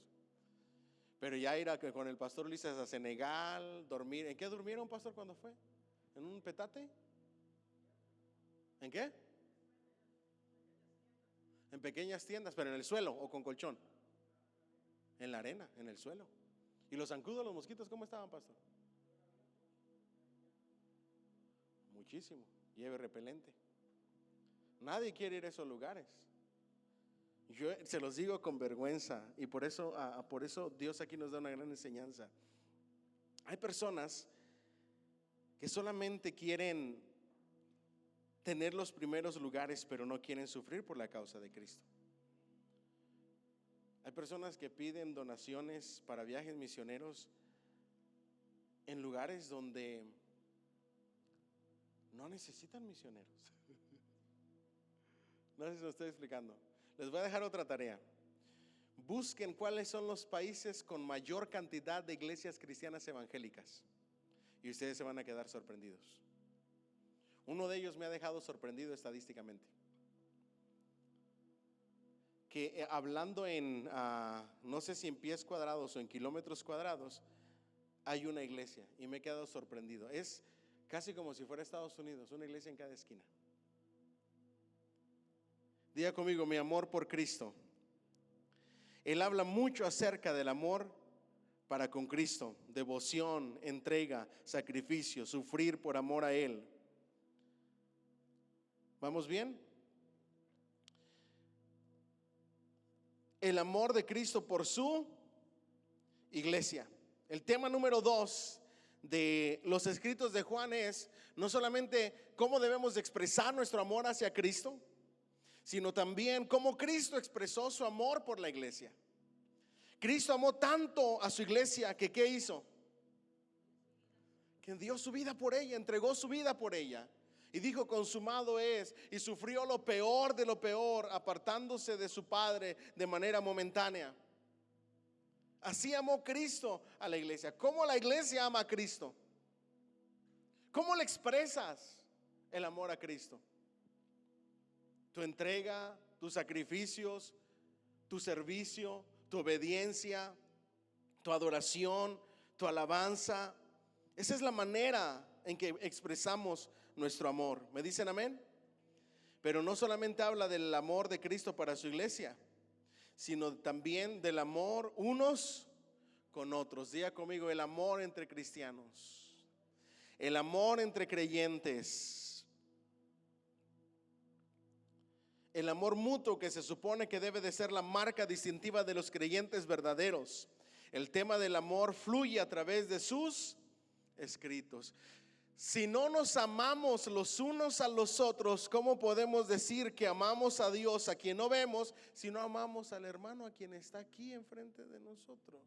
Speaker 1: Pero ya ir con el pastor Ulises a Senegal, dormir. ¿En qué durmieron, pastor, cuando fue? ¿En un petate? ¿En qué? En pequeñas tiendas, pero en el suelo o con colchón. En la arena, en el suelo. ¿Y los zancudos, los mosquitos, cómo estaban, pastor? Muchísimo. Lleve repelente. Nadie quiere ir a esos lugares. Yo se los digo con vergüenza, y por eso Dios aquí nos da una gran enseñanza. Hay personas que solamente quieren tener los primeros lugares, pero no quieren sufrir por la causa de Cristo. Hay personas que piden donaciones para viajes misioneros en lugares donde no necesitan misioneros. No sé si lo estoy explicando. Les voy a dejar otra tarea. Busquen cuáles son los países con mayor cantidad de iglesias cristianas evangélicas y ustedes se van a quedar sorprendidos. Uno de ellos me ha dejado sorprendido estadísticamente. Que hablando en, no sé si en pies cuadrados o en kilómetros cuadrados, hay una iglesia, y me he quedado sorprendido. Es casi como si fuera Estados Unidos, una iglesia en cada esquina. Diga conmigo: mi amor por Cristo. Él habla mucho acerca del amor para con Cristo, devoción, entrega, sacrificio, sufrir por amor a Él. ¿Vamos bien? El amor de Cristo por su iglesia. El tema número 2 de los escritos de Juan es no solamente cómo debemos de expresar nuestro amor hacia Cristo, sino también cómo Cristo expresó su amor por la iglesia. Cristo amó tanto a su iglesia que ¿qué hizo? Que dio su vida por ella, entregó su vida por ella. Y dijo: consumado es. Y sufrió lo peor de lo peor, apartándose de su Padre de manera momentánea. Así amó Cristo a la iglesia. ¿Cómo la iglesia ama a Cristo? ¿Cómo le expresas el amor a Cristo? tu entrega, tus sacrificios, tu servicio, tu obediencia, tu adoración, tu alabanza. Esa es la manera en que expresamos nuestro amor. ¿Me dicen amén? Pero no solamente habla del amor de Cristo para su iglesia, sino también del amor unos con otros. Diga conmigo, el amor entre cristianos, el amor entre creyentes, el amor mutuo que se supone que debe de ser la marca distintiva de los creyentes verdaderos. El tema del amor fluye a través de sus escritos. Si no nos amamos los unos a los otros, ¿cómo podemos decir que amamos a Dios a quien no vemos si no amamos al hermano a quien está aquí enfrente de nosotros?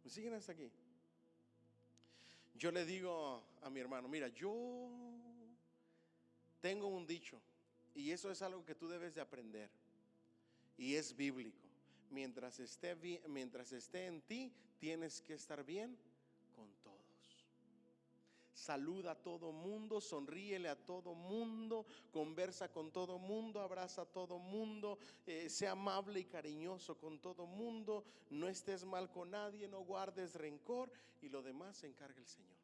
Speaker 1: ¿Me siguen hasta aquí? Yo le digo a mi hermano, mira, yo tengo un dicho y eso es algo que tú debes de aprender y es bíblico. Mientras esté en ti, tienes que estar bien con todos. Saluda a todo mundo, sonríele a todo mundo, conversa con todo mundo, abraza a todo mundo, sea amable y cariñoso con todo mundo, no estés mal con nadie, no guardes rencor y lo demás se encarga el Señor.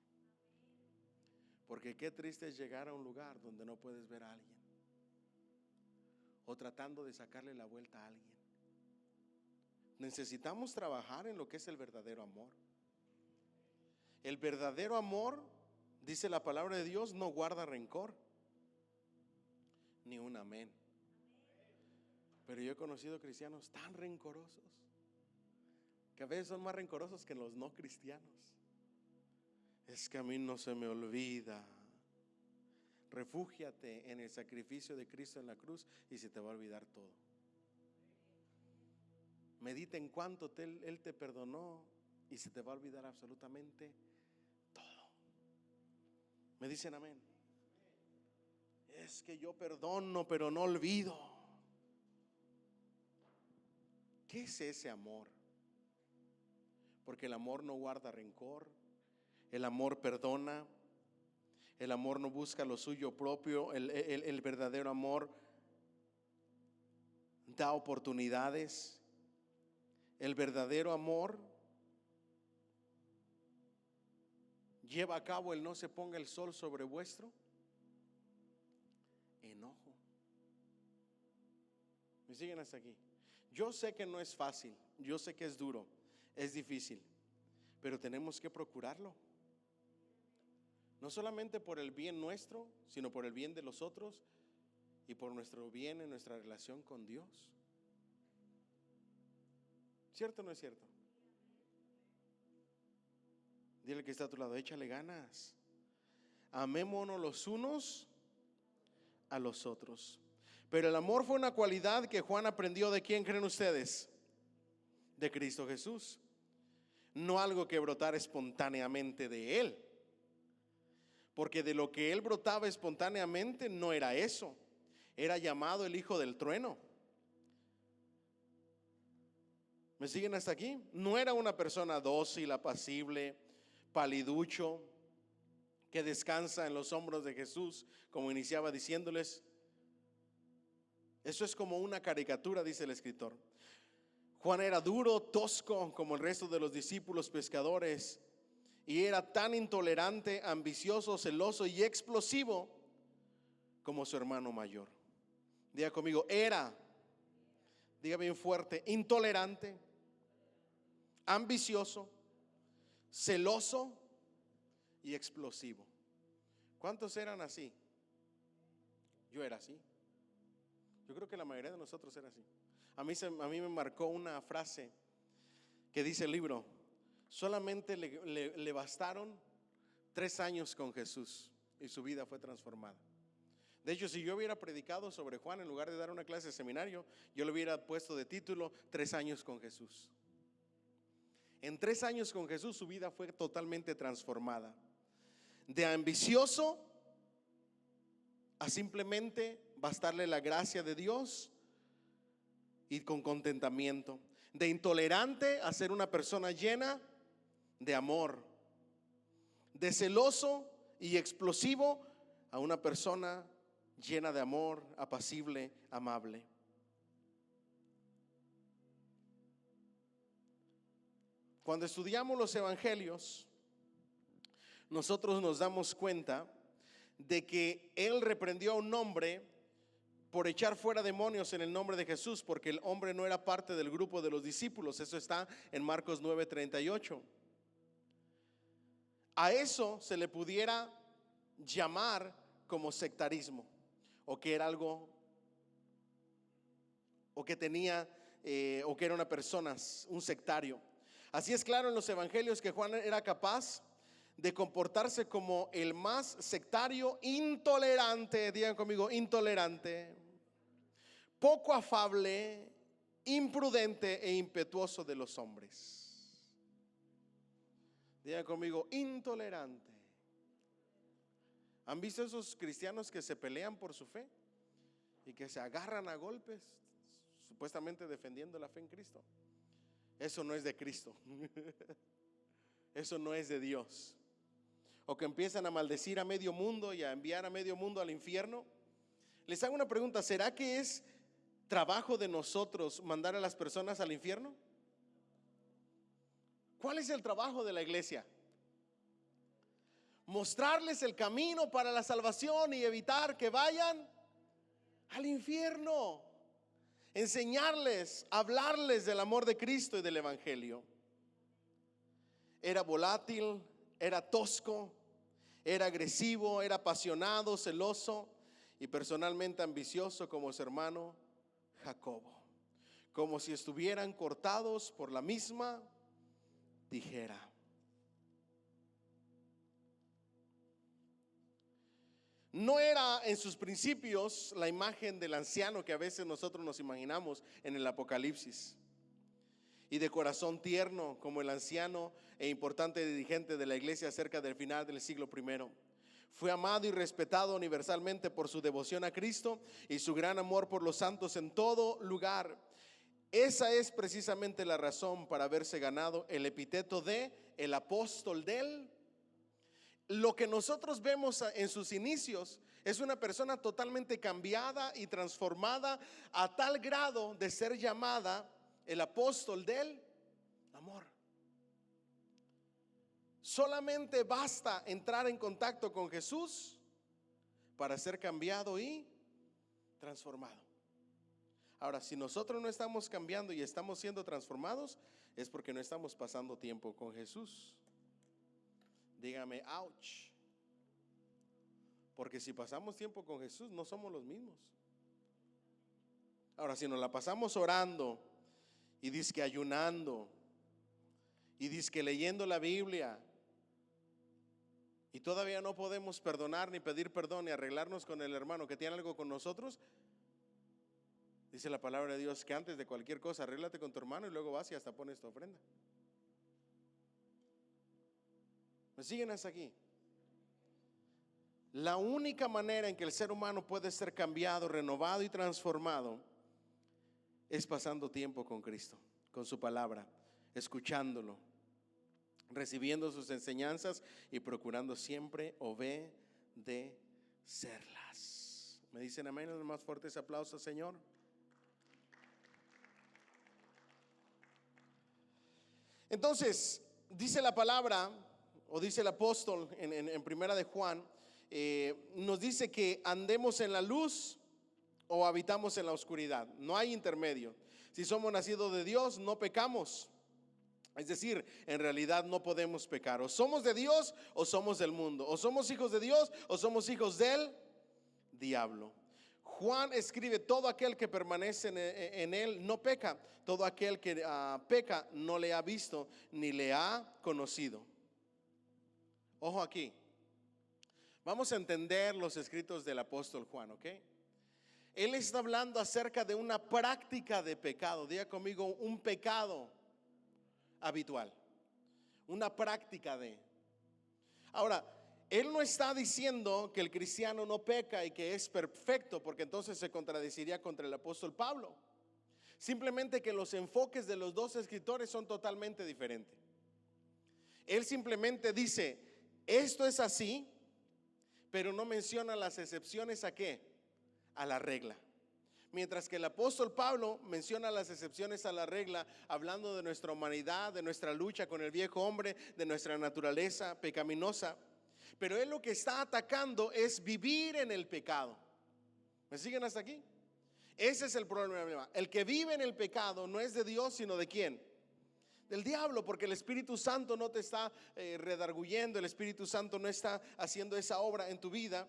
Speaker 1: Porque qué triste es llegar a un lugar donde no puedes ver a alguien o tratando de sacarle la vuelta a alguien. Necesitamos trabajar en lo que es el verdadero amor. El verdadero amor, dice la palabra de Dios, no guarda rencor. Ni un amén. Pero yo he conocido cristianos tan rencorosos que a veces son más rencorosos que los no cristianos. Es que a mí no se me olvida. Refúgiate en el sacrificio de Cristo en la cruz y se te va a olvidar todo. Medita en cuánto Él te perdonó y se te va a olvidar absolutamente todo. ¿Me dicen amén? Es que yo perdono pero no olvido. ¿Qué es ese amor? Porque el amor no guarda rencor, el amor perdona, el amor no busca lo suyo propio, el verdadero amor da oportunidades. El verdadero amor lleva a cabo el no se ponga el sol sobre vuestro enojo. ¿Me siguen hasta aquí? Yo sé que no es fácil, yo sé que es duro, es difícil, pero tenemos que procurarlo. No solamente por el bien nuestro, sino por el bien de los otros y por nuestro bien en nuestra relación con Dios. ¿Cierto o no es cierto? Dile que está a tu lado, échale ganas. Amémonos los unos a los otros. Pero el amor fue una cualidad que Juan aprendió ¿de quién creen ustedes? De Cristo Jesús. No algo que brotara espontáneamente de Él. Porque de lo que Él brotaba espontáneamente no era eso. Era llamado el Hijo del Trueno. ¿Me siguen hasta aquí? No era una persona dócil, apacible, paliducho, que descansa en los hombros de Jesús, como iniciaba diciéndoles. Eso es como una caricatura, dice el escritor. Juan era duro, tosco, como el resto de los discípulos pescadores, y era tan intolerante, ambicioso, celoso y explosivo como su hermano mayor. Diga conmigo, era, diga bien fuerte, intolerante, ambicioso, celoso y explosivo. ¿Cuántos eran así? Yo era así. Yo creo que la mayoría de nosotros era así. A mí me marcó una frase que dice el libro: solamente le bastaron 3 años con Jesús y su vida fue transformada. De hecho, si yo hubiera predicado sobre Juan en lugar de dar una clase de seminario, yo le hubiera puesto de título 3 años con Jesús. En 3 años con Jesús su vida fue totalmente transformada. De ambicioso a simplemente bastarle la gracia de Dios y con contentamiento. De intolerante a ser una persona llena de amor. De celoso y explosivo a una persona llena de amor, apacible, amable. Cuando estudiamos los evangelios, nosotros nos damos cuenta de que Él reprendió a un hombre por echar fuera demonios en el nombre de Jesús, porque el hombre no era parte del grupo de los discípulos. Eso está en Marcos 9:38. A eso se le pudiera llamar como sectarismo, o que era algo, o que tenía, o que era una persona, un sectario. Así es claro en los evangelios que Juan era capaz de comportarse como el más sectario, intolerante, digan conmigo, intolerante, poco afable, imprudente e impetuoso de los hombres. Digan conmigo, intolerante. ¿Han visto esos cristianos que se pelean por su fe y que se agarran a golpes, supuestamente defendiendo la fe en Cristo? Eso no es de Cristo. Eso no es de Dios. O que empiezan a maldecir a medio mundo y a enviar a medio mundo al infierno. Les hago una pregunta: ¿será que es trabajo de nosotros mandar a las personas al infierno? ¿Cuál es el trabajo de la iglesia? Mostrarles el camino para la salvación y evitar que vayan al infierno. Enseñarles, hablarles del amor de Cristo y del evangelio. Era volátil, era tosco, era agresivo, era apasionado, celoso y personalmente ambicioso como su hermano Jacobo, como si estuvieran cortados por la misma tijera. No era en sus principios la imagen del anciano que a veces nosotros nos imaginamos en el Apocalipsis, y de corazón tierno como el anciano e importante dirigente de la iglesia cerca del final del siglo I. Fue amado y respetado universalmente por su devoción a Cristo y su gran amor por los santos en todo lugar. Esa es precisamente la razón para haberse ganado el epíteto de el apóstol del. Lo que nosotros vemos en sus inicios es una persona totalmente cambiada y transformada a tal grado de ser llamada el apóstol del amor. Solamente basta entrar en contacto con Jesús para ser cambiado y transformado. Ahora, si nosotros no estamos cambiando y estamos siendo transformados, es porque no estamos pasando tiempo con Jesús. Dígame, ouch. Porque si pasamos tiempo con Jesús, no somos los mismos. Ahora, si nos la pasamos orando y dizque ayunando y dizque leyendo la Biblia y todavía no podemos perdonar ni pedir perdón ni arreglarnos con el hermano que tiene algo con nosotros, dice la palabra de Dios que antes de cualquier cosa arréglate con tu hermano y luego vas y hasta pones tu ofrenda. ¿Me siguen hasta aquí? La única manera en que el ser humano puede ser cambiado, renovado y transformado es pasando tiempo con Cristo, con su palabra, escuchándolo, recibiendo sus enseñanzas y procurando siempre obedecerlas. ¿Me dicen amén? Los más fuertes aplausos, Señor. Entonces, dice la palabra, o dice el apóstol en primera de Juan, nos dice que andemos en la luz o habitamos en la oscuridad. No hay intermedio. Si somos nacidos de Dios, no pecamos. Es decir, en realidad no podemos pecar. O somos de Dios o somos del mundo. O somos hijos de Dios o somos hijos del diablo. Juan escribe: todo aquel que permanece en él no peca. Todo aquel que peca no le ha visto ni le ha conocido. Ojo aquí. Vamos a entender los escritos del apóstol Juan, ¿ok? Él está hablando acerca de una práctica de pecado. Diga conmigo, un pecado habitual. Una práctica de. Ahora, él no está diciendo que el cristiano no peca y que es perfecto, porque entonces se contradeciría contra el apóstol Pablo. Simplemente que los enfoques de los dos escritores son totalmente diferentes. Él simplemente dice: esto es así, pero no menciona las excepciones. ¿A qué? a la regla. Mientras que el apóstol Pablo menciona las excepciones a la regla, hablando de nuestra humanidad, de nuestra lucha con el viejo hombre, de nuestra naturaleza pecaminosa. Pero él lo que está atacando es vivir en el pecado. ¿Me siguen hasta aquí? Ese es el problema. El que vive en el pecado no es de Dios, sino de ¿quién? Del diablo, porque el Espíritu Santo no te está redarguyendo, el Espíritu Santo no está haciendo esa obra en tu vida.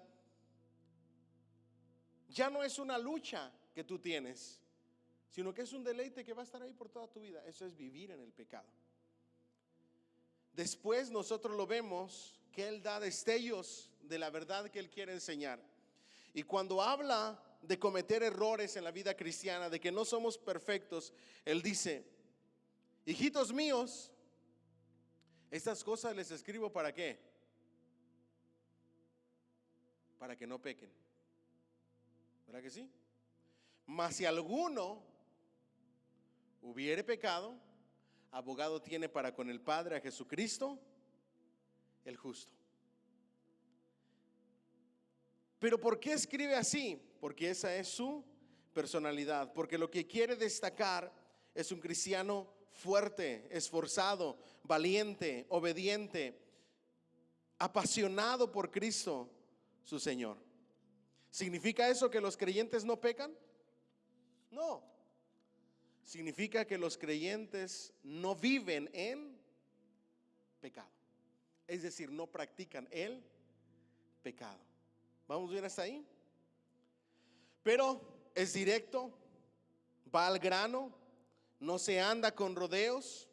Speaker 1: Ya no es una lucha que tú tienes, sino que es un deleite que va a estar ahí por toda tu vida. Eso es vivir en el pecado. Después nosotros lo vemos que Él da destellos de la verdad que Él quiere enseñar. Y cuando habla de cometer errores en la vida cristiana, de que no somos perfectos, Él dice: hijitos míos, estas cosas les escribo ¿para qué? Para que no pequen. ¿Verdad que sí? Mas si alguno hubiere pecado, abogado tiene para con el Padre a Jesucristo, el justo. Pero ¿por qué escribe así? Porque esa es su personalidad. Porque lo que quiere destacar es un cristiano fuerte, esforzado, valiente, obediente, apasionado por Cristo, su Señor. ¿Significa eso que los creyentes no pecan? No. Significa que los creyentes no viven en pecado. Es decir, no practican el pecado. ¿Vamos bien hasta ahí? Pero es directo, va al grano, no se anda con rodeos.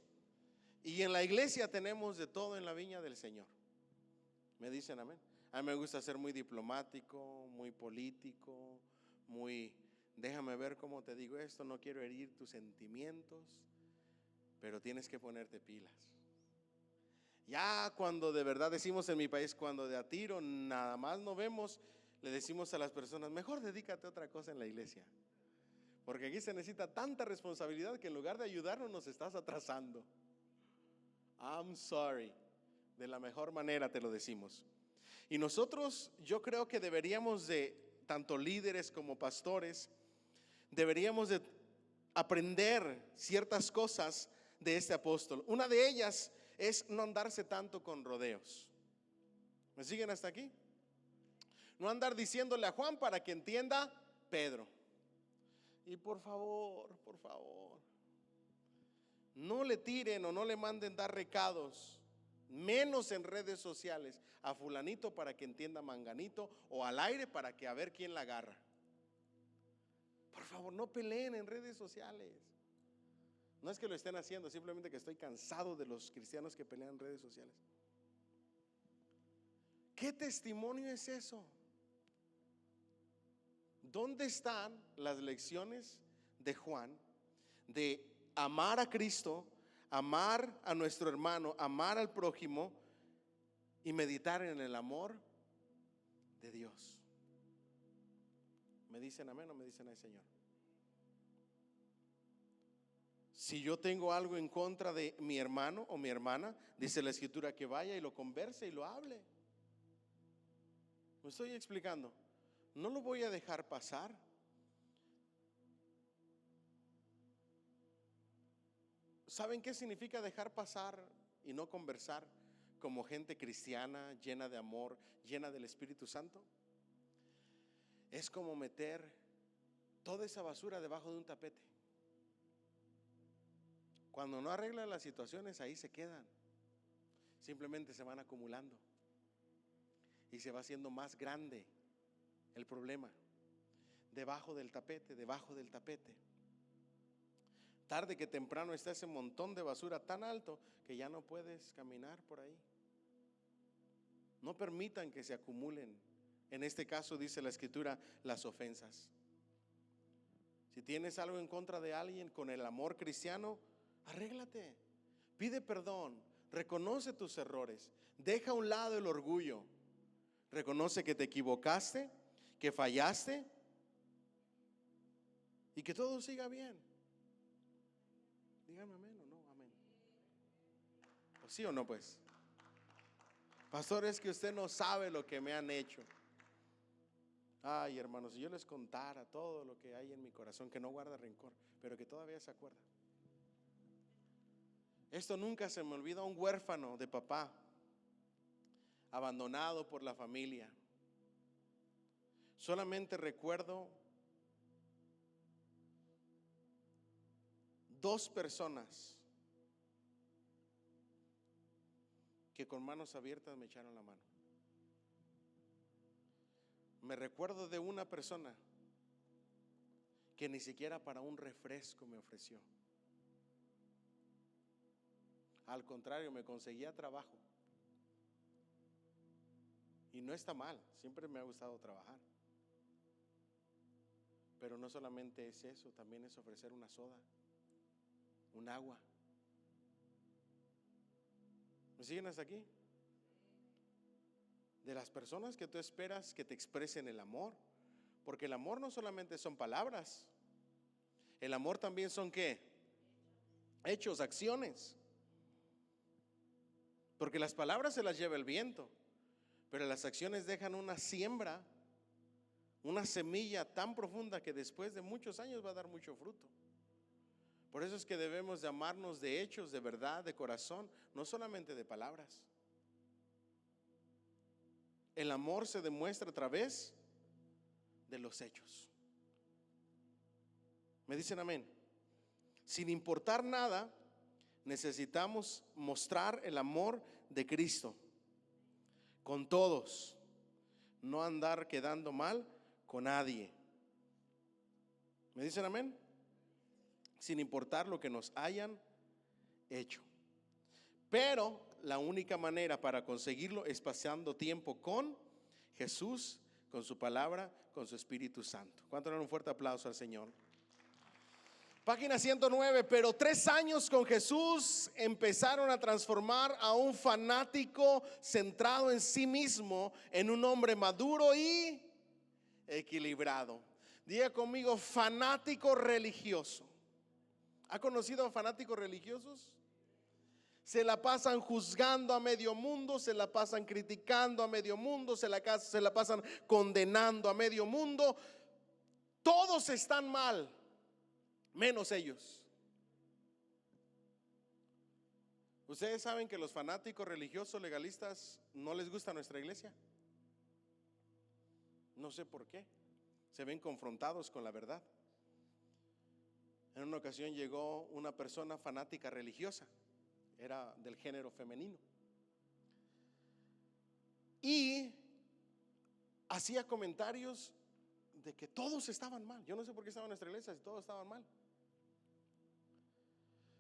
Speaker 1: Y en la iglesia tenemos de todo en la viña del Señor. ¿Me dicen amén? A mí me gusta ser muy diplomático, muy político, muy... Déjame ver cómo te digo esto, no quiero herir tus sentimientos, pero tienes que ponerte pilas. Ya cuando de verdad decimos en mi país, cuando de a tiro nada más no vemos, le decimos a las personas: mejor dedícate a otra cosa en la iglesia. Porque aquí se necesita tanta responsabilidad que en lugar de ayudarnos nos estás atrasando. I'm sorry. De la mejor manera te lo decimos. Y nosotros, yo creo que deberíamos de, tanto líderes como pastores, deberíamos de aprender ciertas cosas de este apóstol. Una de ellas es no andarse tanto con rodeos. ¿Me siguen hasta aquí? No andar diciéndole a Juan para que entienda Pedro. Y por favor, no le tiren o no le manden dar recados, menos en redes sociales, a fulanito para que entienda manganito, o al aire para que a ver quién la agarra. Por favor, no peleen en redes sociales. No es que lo estén haciendo, simplemente que estoy cansado de los cristianos que pelean en redes sociales. ¿Qué testimonio es eso? ¿Dónde están las lecciones de Juan de amar a Cristo, amar a nuestro hermano, amar al prójimo y meditar en el amor de Dios? ¿Me dicen amén o me dicen ay Señor? Si yo tengo algo en contra de mi hermano o mi hermana, dice la Escritura que vaya y lo converse y lo hable. ¿Me estoy explicando? No lo voy a dejar pasar. ¿Saben qué significa dejar pasar y no conversar como gente cristiana, llena de amor, llena del Espíritu Santo? Es como meter toda esa basura debajo de un tapete. Cuando no arreglan las situaciones, ahí se quedan. Simplemente se van acumulando y se va haciendo más grande el problema. Debajo del tapete, debajo del tapete. Tarde que temprano está ese montón de basura tan alto que ya no puedes caminar por ahí. No permitan que se acumulen. En este caso dice la Escritura, las ofensas. Si tienes algo en contra de alguien, con el amor cristiano, arréglate, pide perdón, reconoce tus errores, deja a un lado el orgullo, reconoce que te equivocaste, que fallaste y que todo siga bien. Dígame amén o no, amén. ¿O sí o no pues? Pastor, es que usted no sabe lo que me han hecho. Ay, hermanos, si yo les contara todo lo que hay en mi corazón, que no guarda rencor, pero que todavía se acuerda. Esto nunca se me olvida, un huérfano de papá, abandonado por la familia. Solamente recuerdo 2 personas que con manos abiertas me echaron la mano. Me recuerdo de una persona que ni siquiera para un refresco me ofreció. Al contrario, me conseguía trabajo. Y no está mal, siempre me ha gustado trabajar. Pero no solamente es eso, también es ofrecer una soda, un agua. ¿Me siguen hasta aquí? De las personas que tú esperas que te expresen el amor. Porque el amor no solamente son palabras. El amor también son ¿qué? Hechos, acciones. Porque las palabras se las lleva el viento, pero las acciones dejan una siembra, una semilla tan profunda que después de muchos años va a dar mucho fruto. Por eso es que debemos de amarnos de hechos, de verdad, de corazón, no solamente de palabras. El amor se demuestra a través de los hechos. ¿Me dicen amén? Sin importar nada, necesitamos mostrar el amor de Cristo con todos, no andar quedando mal con nadie. ¿Me dicen amén? Sin importar lo que nos hayan hecho. Pero la única manera para conseguirlo es pasando tiempo con Jesús, con su palabra, con su Espíritu Santo. ¿Cuánto le dan un fuerte aplauso al Señor? Página 109, pero 3 años con Jesús empezaron a transformar a un fanático centrado en sí mismo en un hombre maduro y equilibrado. Diga conmigo, fanático religioso. ¿Ha conocido a fanáticos religiosos? Se la pasan juzgando a medio mundo, se la pasan criticando a medio mundo, se la pasan condenando a medio mundo. Todos están mal, menos ellos. Ustedes saben que los fanáticos religiosos legalistas no les gusta nuestra iglesia. No sé por qué. Se ven confrontados con la verdad. En una ocasión llegó una persona fanática religiosa, era del género femenino, y hacía comentarios de que todos estaban mal. Yo no sé por qué estaba en nuestra iglesia si todos estaban mal.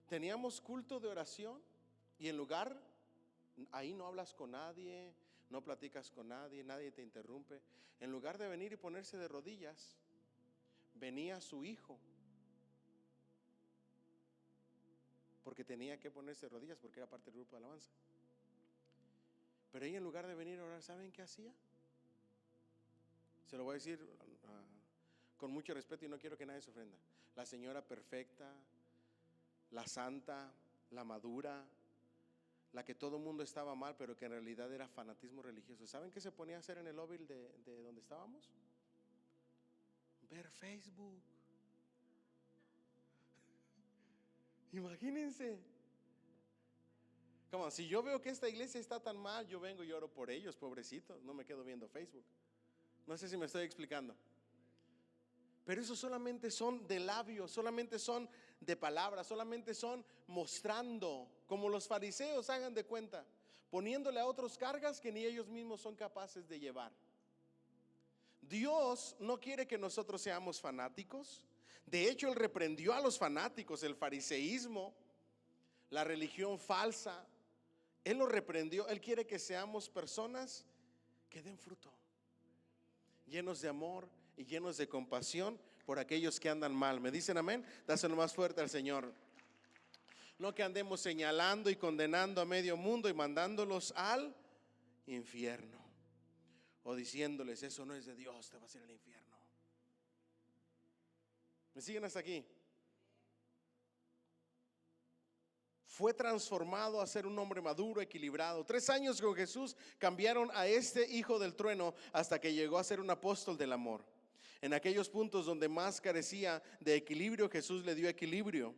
Speaker 1: Teníamos culto de oración y en lugar, ahí no hablas con nadie, no platicas con nadie, nadie te interrumpe. En lugar de venir y ponerse de rodillas, venía su hijo, porque tenía que ponerse de rodillas porque era parte del grupo de alabanza. Pero ella, en lugar de venir a orar, ¿saben qué hacía? Se lo voy a decir con mucho respeto y no quiero que nadie se ofenda. La señora perfecta, la santa, la madura, la que todo el mundo estaba mal, pero que en realidad era fanatismo religioso. ¿Saben qué se ponía a hacer en el lobby de donde estábamos? Ver Facebook. Imagínense. Como si yo veo que esta iglesia está tan mal, yo vengo y oro por ellos, pobrecitos. No me quedo viendo Facebook. No sé si me estoy explicando. Pero eso solamente son de labios, solamente son de palabras, solamente son mostrando, como los fariseos, hagan de cuenta, poniéndole a otros cargas que ni ellos mismos son capaces de llevar. Dios no quiere que nosotros seamos fanáticos. De hecho, Él reprendió a los fanáticos, el fariseísmo, la religión falsa. Él lo reprendió. Él quiere que seamos personas que den fruto, llenos de amor y llenos de compasión por aquellos que andan mal. ¿Me dicen amén? Dáselo más fuerte al Señor. No que andemos señalando y condenando a medio mundo y mandándolos al infierno, o diciéndoles eso no es de Dios, te vas a ir al infierno. ¿Me siguen hasta aquí? fue transformado a ser un hombre maduro, equilibrado. 3 años con Jesús cambiaron a este hijo del trueno hasta que llegó a ser un apóstol del amor. En aquellos puntos donde más carecía de equilibrio, Jesús le dio equilibrio.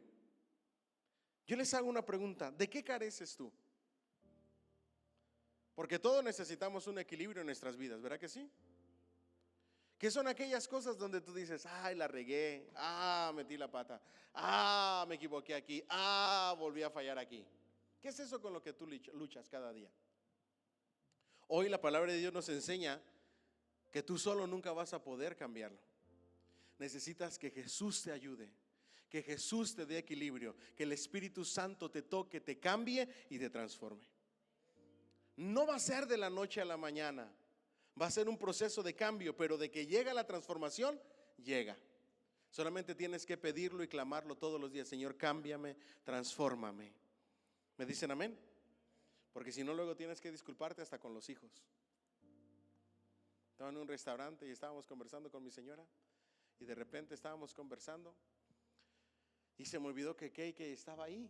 Speaker 1: Yo les hago una pregunta: ¿de qué careces tú? Porque todos necesitamos un equilibrio en nuestras vidas, ¿verdad que sí? ¿Qué son aquellas cosas donde tú dices, ay, la regué, metí la pata, me equivoqué aquí, volví a fallar aquí? ¿Qué es eso con lo que tú luchas cada día? Hoy la palabra de Dios nos enseña que tú solo nunca vas a poder cambiarlo. Necesitas que Jesús te ayude, que Jesús te dé equilibrio, que el Espíritu Santo te toque, te cambie y te transforme. No va a ser de la noche a la mañana. Va a ser un proceso de cambio, pero de que llega la transformación, llega. Solamente tienes que pedirlo y clamarlo todos los días: Señor, cámbiame, transfórmame. ¿Me dicen amén? Porque si no, luego tienes que disculparte hasta con los hijos. Estaba en un restaurante y estábamos conversando con mi señora, y de repente estábamos conversando y se me olvidó que KK estaba ahí,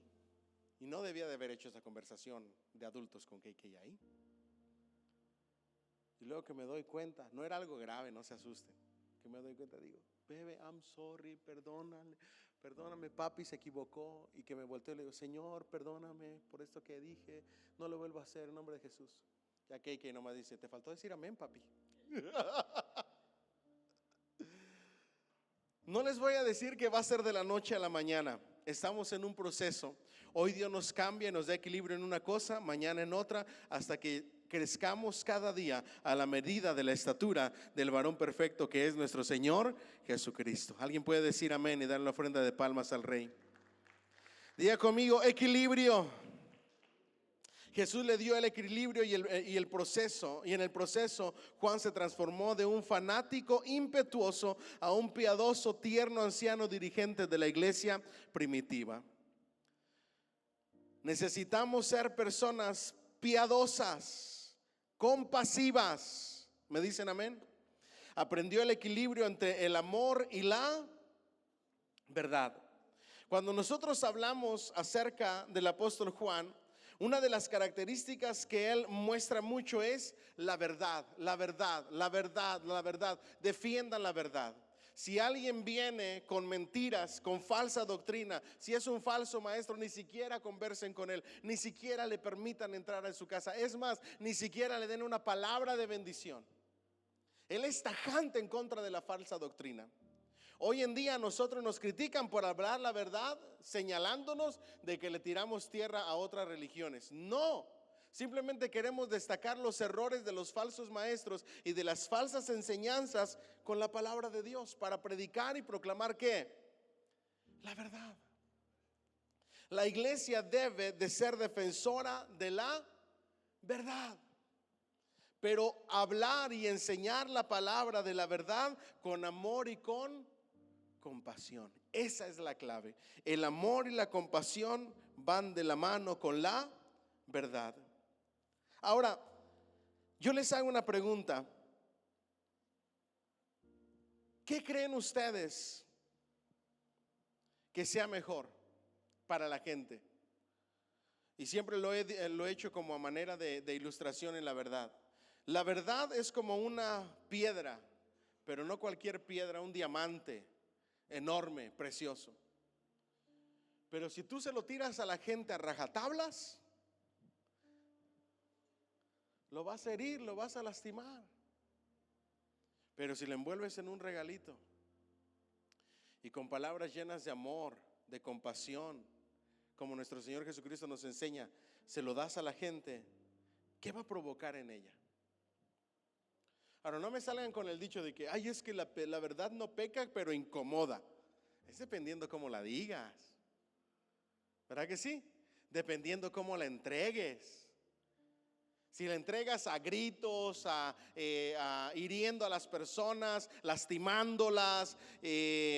Speaker 1: y no debía de haber hecho esa conversación de adultos con KK ahí. Y luego que me doy cuenta, no era algo grave, no se asusten, que me doy cuenta, digo, bebé, I'm sorry, perdóname, papi se equivocó. Y que me volteo y le digo, Señor, perdóname por esto que dije, no lo vuelvo a hacer en nombre de Jesús. Ya que nomás dice, te faltó decir amén, papi. No les voy a decir que va a ser de la noche a la mañana. Estamos en un proceso. Hoy Dios nos cambia y nos da equilibrio en una cosa, mañana en otra, hasta que crezcamos cada día a la medida de la estatura del varón perfecto que es nuestro Señor Jesucristo. ¿Alguien puede decir amén y dar la ofrenda de palmas al Rey? Diga conmigo, equilibrio. Jesús le dio el equilibrio y el proceso, y en el proceso Juan se transformó de un fanático impetuoso a un piadoso, tierno anciano dirigente de la iglesia primitiva. Necesitamos ser personas piadosas, compasivas. ¿Me dicen amén? Aprendió el equilibrio entre el amor y la verdad. Cuando nosotros hablamos acerca del apóstol Juan, una de las características que él muestra mucho es la verdad, la verdad, la verdad, la verdad. Defiendan la verdad. Si alguien viene con mentiras, con falsa doctrina, si es un falso maestro, ni siquiera conversen con él, ni siquiera le permitan entrar a su casa. Es más, ni siquiera le den una palabra de bendición. Él es tajante en contra de la falsa doctrina. Hoy en día nosotros nos critican por hablar la verdad, señalándonos de que le tiramos tierra a otras religiones. No, simplemente queremos destacar los errores de los falsos maestros y de las falsas enseñanzas con la palabra de Dios para predicar y proclamar ¿qué? La verdad. La iglesia debe de ser defensora de la verdad, pero hablar y enseñar la palabra de la verdad con amor y con compasión. Esa es la clave. El amor y la compasión van de la mano con la verdad. Ahora, yo les hago una pregunta. ¿Qué creen ustedes que sea mejor para la gente? Y siempre lo he hecho como a manera de ilustración en la verdad. La verdad es como una piedra, pero no cualquier piedra, un diamante enorme, precioso. Pero si tú se lo tiras a la gente a rajatablas, lo vas a herir, lo vas a lastimar. Pero si lo envuelves en un regalito y con palabras llenas de amor, de compasión, como nuestro Señor Jesucristo nos enseña, se lo das a la gente, ¿qué va a provocar en ella? Ahora, no me salgan con el dicho de que, ay, es que la verdad no peca, pero incomoda. Es dependiendo cómo la digas, ¿verdad que sí? Dependiendo cómo la entregues. Si la entregas a gritos, a hiriendo a las personas, lastimándolas,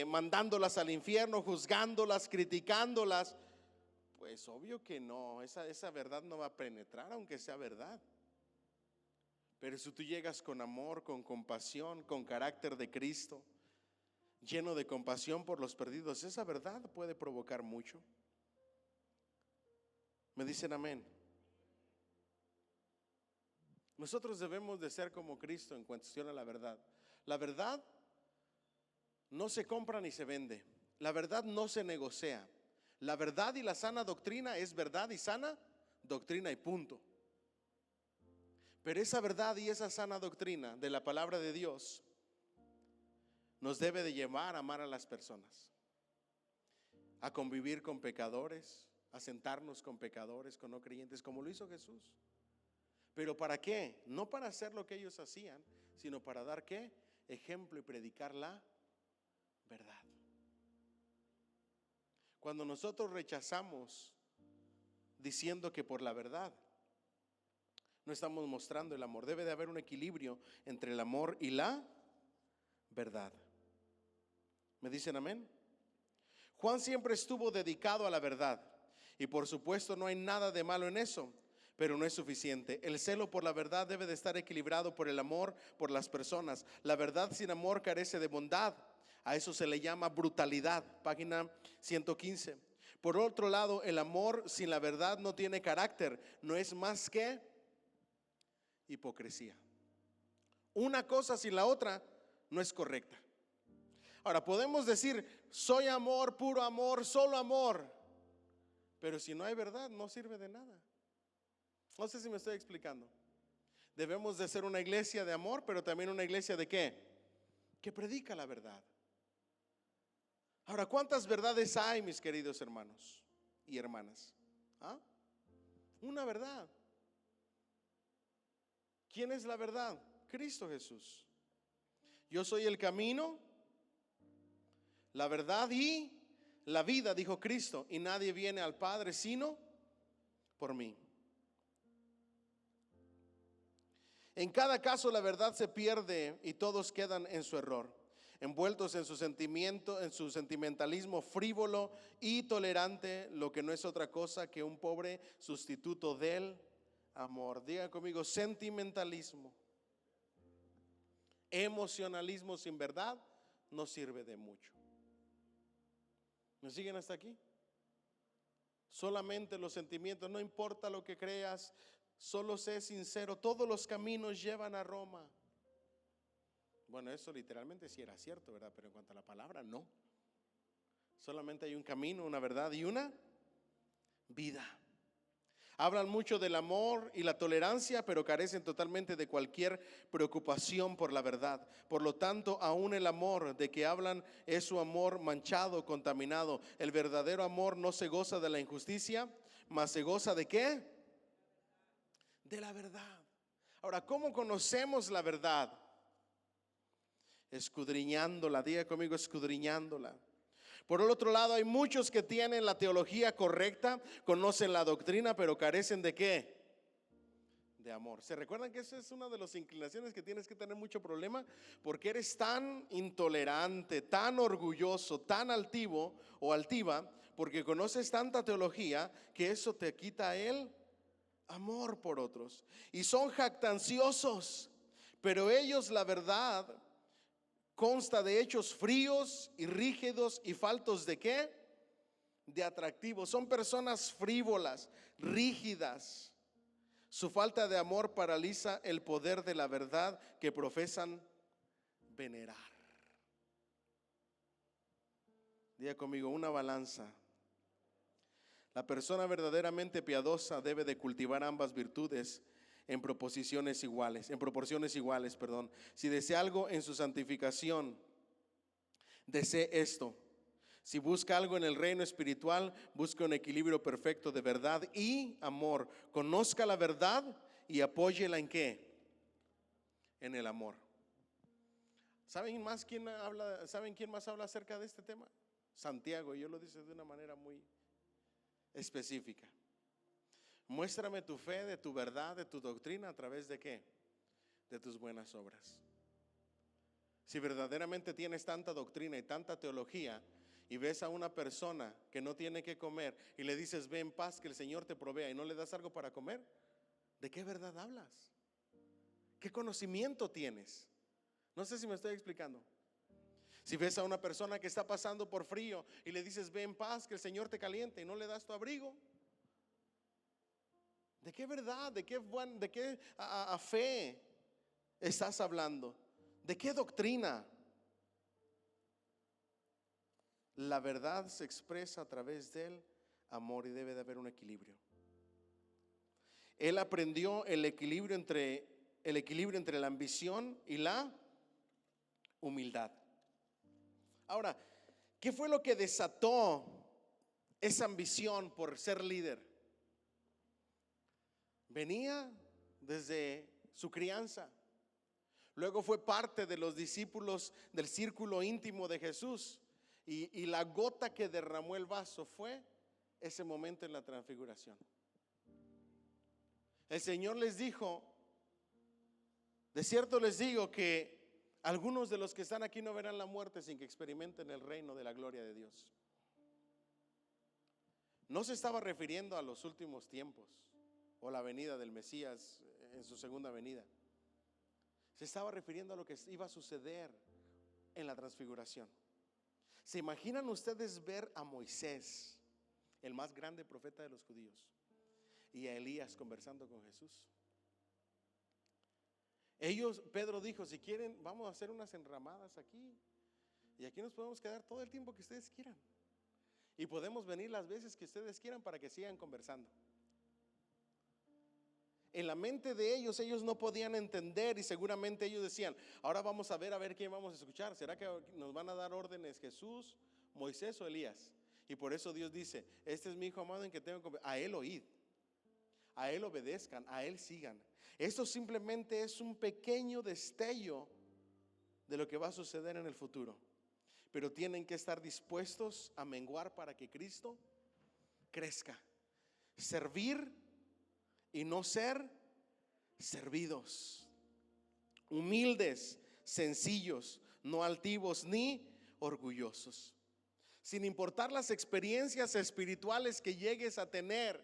Speaker 1: mandándolas al infierno, juzgándolas, criticándolas, pues obvio que no, esa verdad no va a penetrar, aunque sea verdad. Pero si tú llegas con amor, con compasión, con carácter de Cristo, lleno de compasión por los perdidos, esa verdad puede provocar mucho. ¿Me dicen amén? Nosotros debemos de ser como Cristo en cuestión a la verdad. La verdad no se compra ni se vende. La verdad no se negocia. La verdad y la sana doctrina es verdad y sana doctrina y punto. Pero esa verdad y esa sana doctrina de la palabra de Dios nos debe de llevar a amar a las personas, a convivir con pecadores, a sentarnos con pecadores, con no creyentes, como lo hizo Jesús. ¿Pero para qué? No para hacer lo que ellos hacían, sino para dar ¿qué? Ejemplo y predicar la verdad. Cuando nosotros rechazamos diciendo que por la verdad, no estamos mostrando el amor. Debe de haber un equilibrio entre el amor y la verdad. ¿Me dicen amén? Juan siempre estuvo dedicado a la verdad y por supuesto no hay nada de malo en eso, pero no es suficiente. El celo por la verdad debe de estar equilibrado por el amor por las personas. La verdad sin amor carece de bondad. A eso se le llama brutalidad, página 115. Por otro lado, el amor sin la verdad no tiene carácter, no es más que hipocresía. Una cosa sin la otra no es correcta. Ahora, podemos decir, soy amor, puro amor, solo amor, pero si no hay verdad, no sirve de nada. No sé si me estoy explicando. Debemos de ser una iglesia de amor, pero también una iglesia de ¿qué? Que predica la verdad. Ahora, ¿cuántas verdades hay, mis queridos hermanos y hermanas? ¿Ah? Una verdad. ¿Quién es la verdad? Cristo Jesús. Yo soy el camino, la verdad y la vida, dijo Cristo, y nadie viene al Padre sino por mí. En cada caso la verdad se pierde y todos quedan en su error, envueltos en su sentimiento, en su sentimentalismo frívolo y tolerante, lo que no es otra cosa que un pobre sustituto del amor. Diga conmigo, sentimentalismo, emocionalismo sin verdad no sirve de mucho. ¿Me siguen hasta aquí? Solamente los sentimientos, no importa lo que creas, solo sé sincero, todos los caminos llevan a Roma. Bueno, eso literalmente sí era cierto, ¿verdad? Pero en cuanto a la palabra, no. Solamente hay un camino, una verdad y una vida. Hablan mucho del amor y la tolerancia, pero carecen totalmente de cualquier preocupación por la verdad. Por lo tanto, aún el amor de que hablan es su amor manchado, contaminado. El verdadero amor no se goza de la injusticia, mas se goza ¿de qué? De la verdad. Ahora, ¿cómo conocemos la verdad? Escudriñándola, diga conmigo, escudriñándola. Por el otro lado, hay muchos que tienen la teología correcta, conocen la doctrina, pero carecen ¿de qué? De amor. ¿Se recuerdan que esa es una de las inclinaciones que tienes que tener mucho problema? Porque eres tan intolerante, tan orgulloso, tan altivo o altiva, porque conoces tanta teología que eso te quita el amor por otros. Y son jactanciosos, pero ellos la verdad consta de hechos fríos y rígidos y faltos ¿de qué? De atractivo. Son personas frívolas, rígidas. Su falta de amor paraliza el poder de la verdad que profesan venerar. Diga conmigo, una balanza. La persona verdaderamente piadosa debe de cultivar ambas virtudes en proporciones iguales, perdón. Si desea algo en su santificación, desee esto. Si busca algo en el reino espiritual, busca un equilibrio perfecto de verdad y amor. Conozca la verdad y apóyela ¿en qué? En el amor. ¿Saben quién más habla acerca de este tema? Santiago, y yo lo dice de una manera muy específica. Muéstrame tu fe, de tu verdad, de tu doctrina, ¿a través de qué? De tus buenas obras. Si verdaderamente tienes tanta doctrina y tanta teología y ves a una persona que no tiene que comer y le dices ve en paz que el Señor te provea y no le das algo para comer, ¿de qué verdad hablas? ¿Qué conocimiento tienes? No sé si me estoy explicando. Si ves a una persona que está pasando por frío y le dices ve en paz que el Señor te caliente y no le das tu abrigo, ¿De qué verdad? ¿De qué a fe estás hablando? ¿De qué doctrina? La verdad se expresa a través del amor y debe de haber un equilibrio. Él aprendió el equilibrio entre la ambición y la humildad. Ahora, ¿qué fue lo que desató esa ambición por ser líder? Venía desde su crianza. Luego fue parte de los discípulos del círculo íntimo de Jesús. Y la gota que derramó el vaso fue ese momento en la transfiguración. El Señor les dijo: de cierto les digo que algunos de los que están aquí no verán la muerte sin que experimenten el reino de la gloria de Dios. No se estaba refiriendo a los últimos tiempos o la venida del Mesías en su segunda venida. Se estaba refiriendo a lo que iba a suceder en la transfiguración. ¿Se imaginan ustedes ver a Moisés, el más grande profeta de los judíos, y a Elías conversando con Jesús? Pedro dijo: si quieren, vamos a hacer unas enramadas aquí, y aquí nos podemos quedar todo el tiempo que ustedes quieran, y podemos venir las veces que ustedes quieran para que sigan conversando. En la mente de ellos no podían entender, y seguramente ellos decían: ahora vamos a ver quién vamos a escuchar. ¿Será que nos van a dar órdenes Jesús, Moisés o Elías? Y por eso Dios dice: este es mi hijo amado en que tengo confianza. A él oíd, a él obedezcan, a él sigan. Esto simplemente es un pequeño destello de lo que va a suceder en el futuro. Pero tienen que estar dispuestos a menguar para que Cristo crezca. Servir y no ser servidos. Humildes, sencillos, no altivos ni orgullosos. Sin importar las experiencias espirituales que llegues a tener,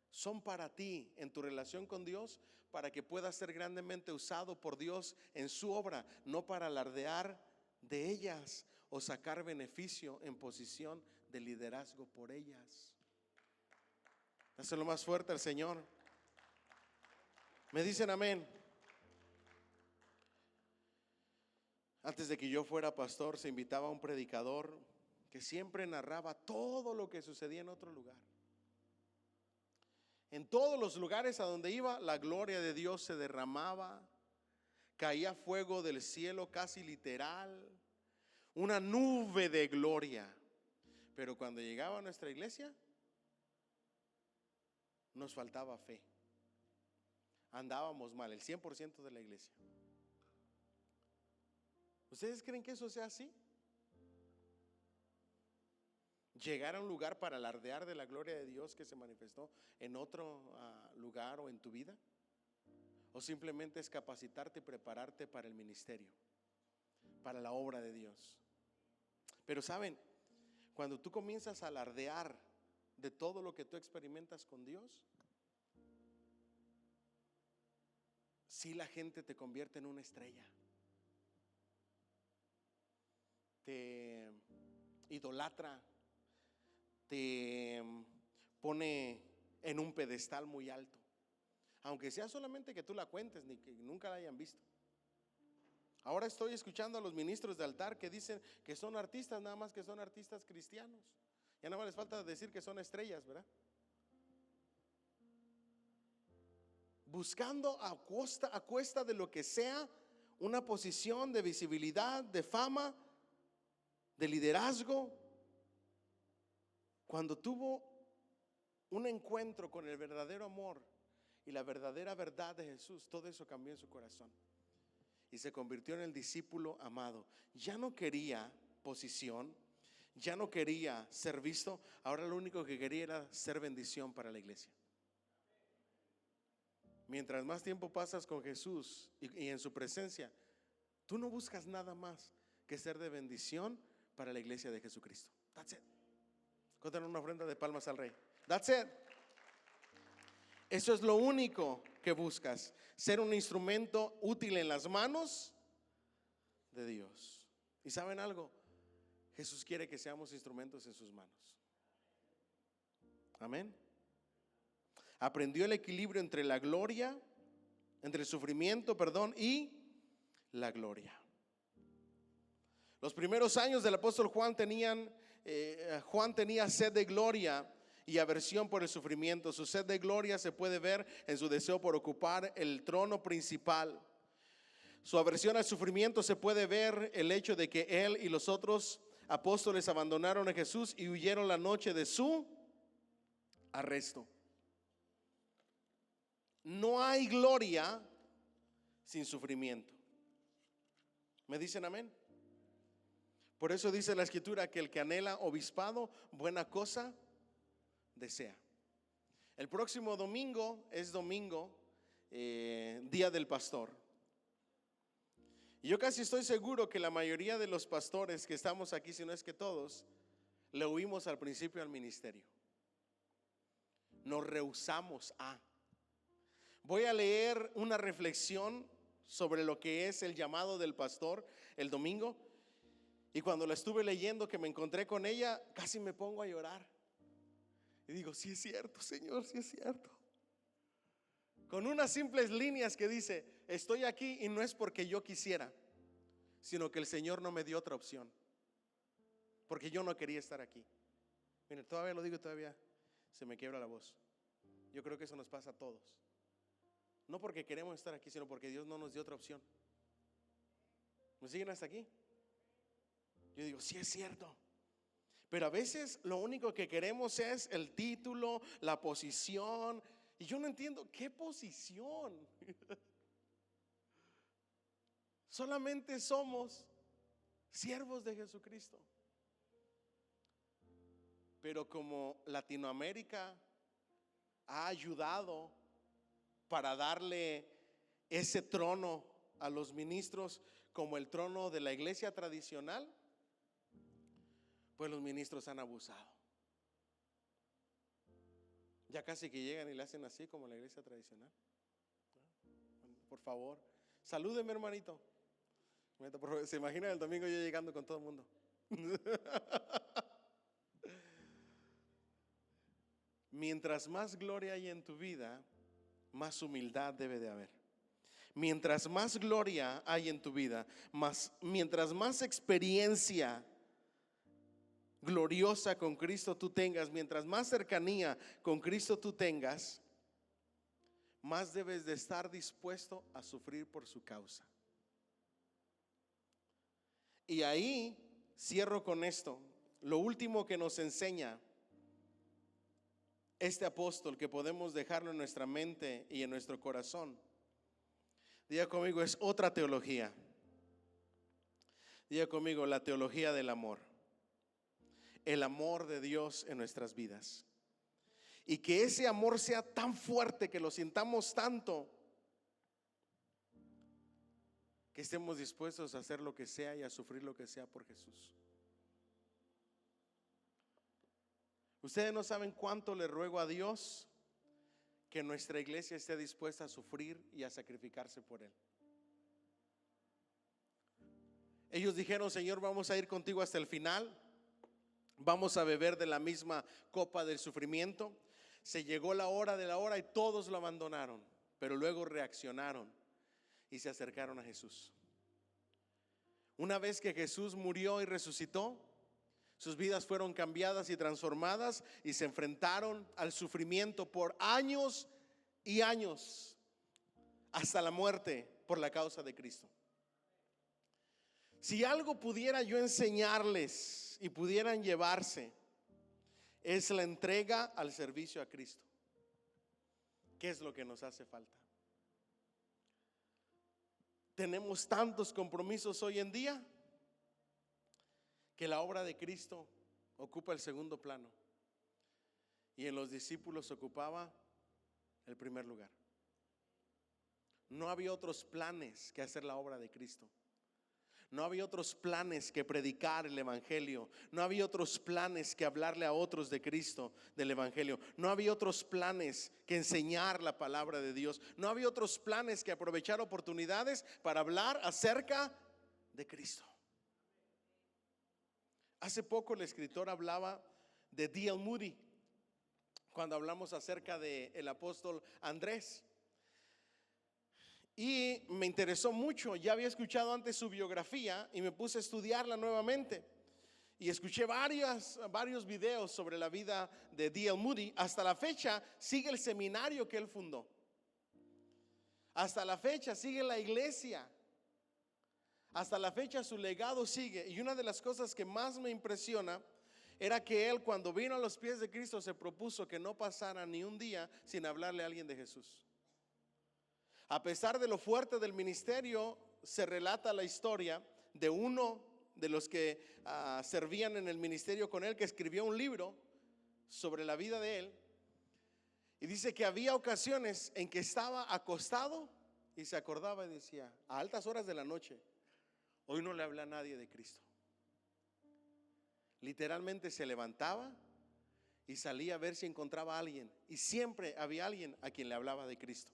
Speaker 1: son para ti en tu relación con Dios, para que puedas ser grandemente usado por Dios en su obra, no para alardear de ellas o sacar beneficio en posición de liderazgo por ellas. Dáselo más fuerte al Señor. Me dicen amén. Antes de que yo fuera pastor, se invitaba a un predicador que siempre narraba todo lo que sucedía en otro lugar. En todos los lugares a donde iba, la gloria de Dios se derramaba, caía fuego del cielo casi literal, una nube de gloria. Pero cuando llegaba a nuestra iglesia, nos faltaba fe. Andábamos mal, el 100% de la iglesia. ¿Ustedes creen que eso sea así? Llegar a un lugar para alardear de la gloria de Dios que se manifestó en otro lugar o en tu vida, o simplemente es capacitarte y prepararte para el ministerio, para la obra de Dios. Pero saben, cuando tú comienzas a alardear de todo lo que tú experimentas con Dios, si la gente te convierte en una estrella, te idolatra, te pone en un pedestal muy alto, aunque sea solamente que tú la cuentes, ni que nunca la hayan visto. Ahora estoy escuchando a los ministros de altar que dicen que son artistas, nada más que son artistas cristianos. Ya nada más les falta decir que son estrellas, ¿verdad? Buscando a cuesta de lo que sea una posición de visibilidad, de fama, de liderazgo. Cuando tuvo un encuentro con el verdadero amor y la verdadera verdad de Jesús, todo eso cambió en su corazón y se convirtió en el discípulo amado. Ya no quería posición, ya no quería ser visto, ahora lo único que quería era ser bendición para la iglesia. Mientras más tiempo pasas con Jesús y en su presencia, tú no buscas nada más que ser de bendición para la iglesia de Jesucristo. That's it. Contan una ofrenda de palmas al Rey. That's it. Eso es lo único que buscas, ser un instrumento útil en las manos de Dios. ¿Y saben algo? Jesús quiere que seamos instrumentos en sus manos. Amén. Aprendió el equilibrio entre la gloria, entre el sufrimiento, y la gloria. Los primeros años del apóstol Juan Juan tenía sed de gloria y aversión por el sufrimiento. Su sed de gloria se puede ver en su deseo por ocupar el trono principal. Su aversión al sufrimiento se puede ver el hecho de que él y los otros apóstoles abandonaron a Jesús y huyeron la noche de su arresto. No hay gloria sin sufrimiento. ¿Me dicen amén? Por eso dice la Escritura que el que anhela obispado, buena cosa desea. El próximo domingo es domingo, Día del Pastor. Y yo casi estoy seguro que la mayoría de los pastores que estamos aquí, si no es que todos, le huimos al principio al ministerio. Nos rehusamos a. Voy a leer una reflexión sobre lo que es el llamado del pastor el domingo. Y cuando la estuve leyendo, que me encontré con ella, casi me pongo a llorar. Y digo, sí es cierto, Señor, sí es cierto. Con unas simples líneas que dice, estoy aquí y no es porque yo quisiera, sino que el Señor no me dio otra opción, porque yo no quería estar aquí. Miren, todavía lo digo y todavía se me quiebra la voz. Yo creo que eso nos pasa a todos. No porque queremos estar aquí, sino porque Dios no nos dio otra opción. ¿Me siguen hasta aquí? Yo digo, sí es cierto. Pero a veces lo único que queremos es el título, la posición. Y yo no entiendo, ¿qué posición? Solamente somos siervos de Jesucristo. Pero como Latinoamérica ha ayudado para darle ese trono a los ministros como el trono de la iglesia tradicional, pues los ministros han abusado. Ya casi que llegan y le hacen así como la iglesia tradicional. Por favor, salúdeme, hermanito. Se imagina el domingo yo llegando con todo el mundo. Mientras más gloria hay en tu vida, más humildad debe de haber. Mientras más gloria hay en tu vida, mientras más experiencia gloriosa con Cristo tú tengas, mientras más cercanía con Cristo tú tengas, más debes de estar dispuesto a sufrir por su causa. Y ahí cierro con esto. Lo último que nos enseña este apóstol, que podemos dejarlo en nuestra mente y en nuestro corazón, diga conmigo, es otra teología. Diga conmigo, la teología del amor. El amor de Dios en nuestras vidas. Y que ese amor sea tan fuerte, que lo sintamos tanto, que estemos dispuestos a hacer lo que sea y a sufrir lo que sea por Jesús. Ustedes no saben cuánto le ruego a Dios que nuestra iglesia esté dispuesta a sufrir y a sacrificarse por Él. Ellos dijeron, Señor, vamos a ir contigo hasta el final. Vamos a beber de la misma copa del sufrimiento. Se llegó la hora de la hora y todos lo abandonaron, pero luego reaccionaron y se acercaron a Jesús. Una vez que Jesús murió y resucitó, sus vidas fueron cambiadas y transformadas y se enfrentaron al sufrimiento por años y años, hasta la muerte por la causa de Cristo. Si algo pudiera yo enseñarles y pudieran llevarse, es la entrega al servicio a Cristo. ¿Qué es lo que nos hace falta? Tenemos tantos compromisos hoy en día que la obra de Cristo ocupa el segundo plano y en los discípulos ocupaba el primer lugar. No había otros planes que hacer la obra de Cristo. No había otros planes que predicar el evangelio. No había otros planes que hablarle a otros de Cristo, del evangelio. No había otros planes que enseñar la palabra de Dios. No había otros planes que aprovechar oportunidades para hablar acerca de Cristo. Hace poco el escritor hablaba de D.L. Moody, cuando hablamos acerca del apóstol Andrés. Y me interesó mucho, ya había escuchado antes su biografía y me puse a estudiarla nuevamente. Y escuché varios videos sobre la vida de D.L. Moody. Hasta la fecha sigue el seminario que él fundó. Hasta la fecha sigue la iglesia. Hasta la fecha su legado sigue. Y una de las cosas que más me impresiona era que él, cuando vino a los pies de Cristo, se propuso que no pasara ni un día sin hablarle a alguien de Jesús. A pesar de lo fuerte del ministerio, se relata la historia de uno de los que servían en el ministerio con él, que escribió un libro sobre la vida de él. Y dice que había ocasiones en que estaba acostado y se acordaba y decía, a altas horas de la noche, hoy no le habla a nadie de Cristo. Literalmente se levantaba y salía a ver si encontraba a alguien, y siempre había alguien a quien le hablaba de Cristo.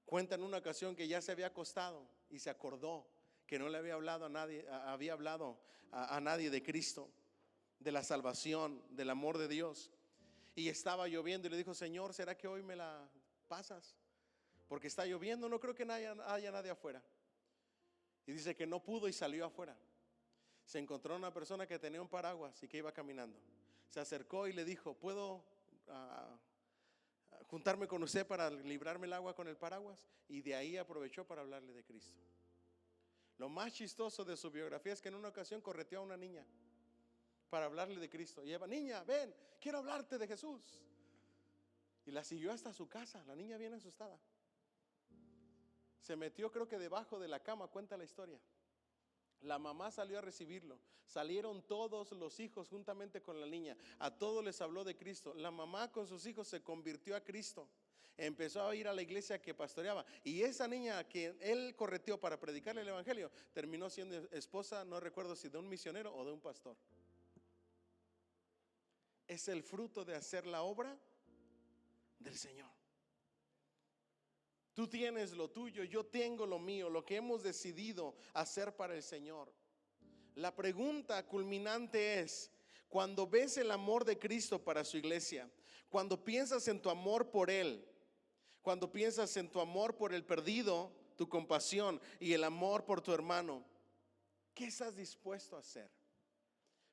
Speaker 1: Cuenta en una ocasión que ya se había acostado y se acordó que no le había hablado a nadie de Cristo, de la salvación, del amor de Dios. Y estaba lloviendo y le dijo, Señor, ¿será que hoy me la pasas? Porque está lloviendo, no creo que haya nadie afuera. Y dice que no pudo y salió afuera. Se encontró una persona que tenía un paraguas y que iba caminando. Se acercó y le dijo, ¿puedo juntarme con usted para librarme el agua con el paraguas? Y de ahí aprovechó para hablarle de Cristo. Lo más chistoso de su biografía es que en una ocasión correteó a una niña para hablarle de Cristo. Y ella, niña, ven, quiero hablarte de Jesús. Y la siguió hasta su casa, la niña bien asustada. Se metió, creo que debajo de la cama, cuenta la historia. La mamá salió a recibirlo. Salieron todos los hijos juntamente con la niña. A todos les habló de Cristo. La mamá con sus hijos se convirtió a Cristo. Empezó a ir a la iglesia que pastoreaba. Y esa niña que él correteó para predicarle el evangelio terminó siendo esposa, no recuerdo si de un misionero o de un pastor. Es el fruto de hacer la obra del Señor. Tú tienes lo tuyo, yo tengo lo mío, lo que hemos decidido hacer para el Señor. La pregunta culminante es, cuando ves el amor de Cristo para su iglesia, cuando piensas en tu amor por Él, cuando piensas en tu amor por el perdido, tu compasión y el amor por tu hermano, ¿qué estás dispuesto a hacer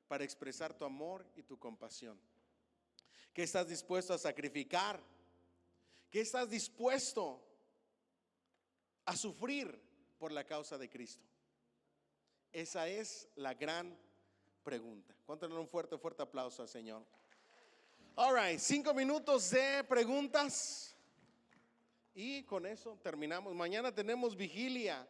Speaker 1: para expresar tu amor y tu compasión? ¿Qué estás dispuesto a sacrificar? ¿Qué estás dispuesto a sufrir por la causa de Cristo? Esa es la gran pregunta. ¿Cuánto le dan un fuerte aplauso al Señor? All right, 5 minutos de preguntas y con eso terminamos. Mañana tenemos vigilia.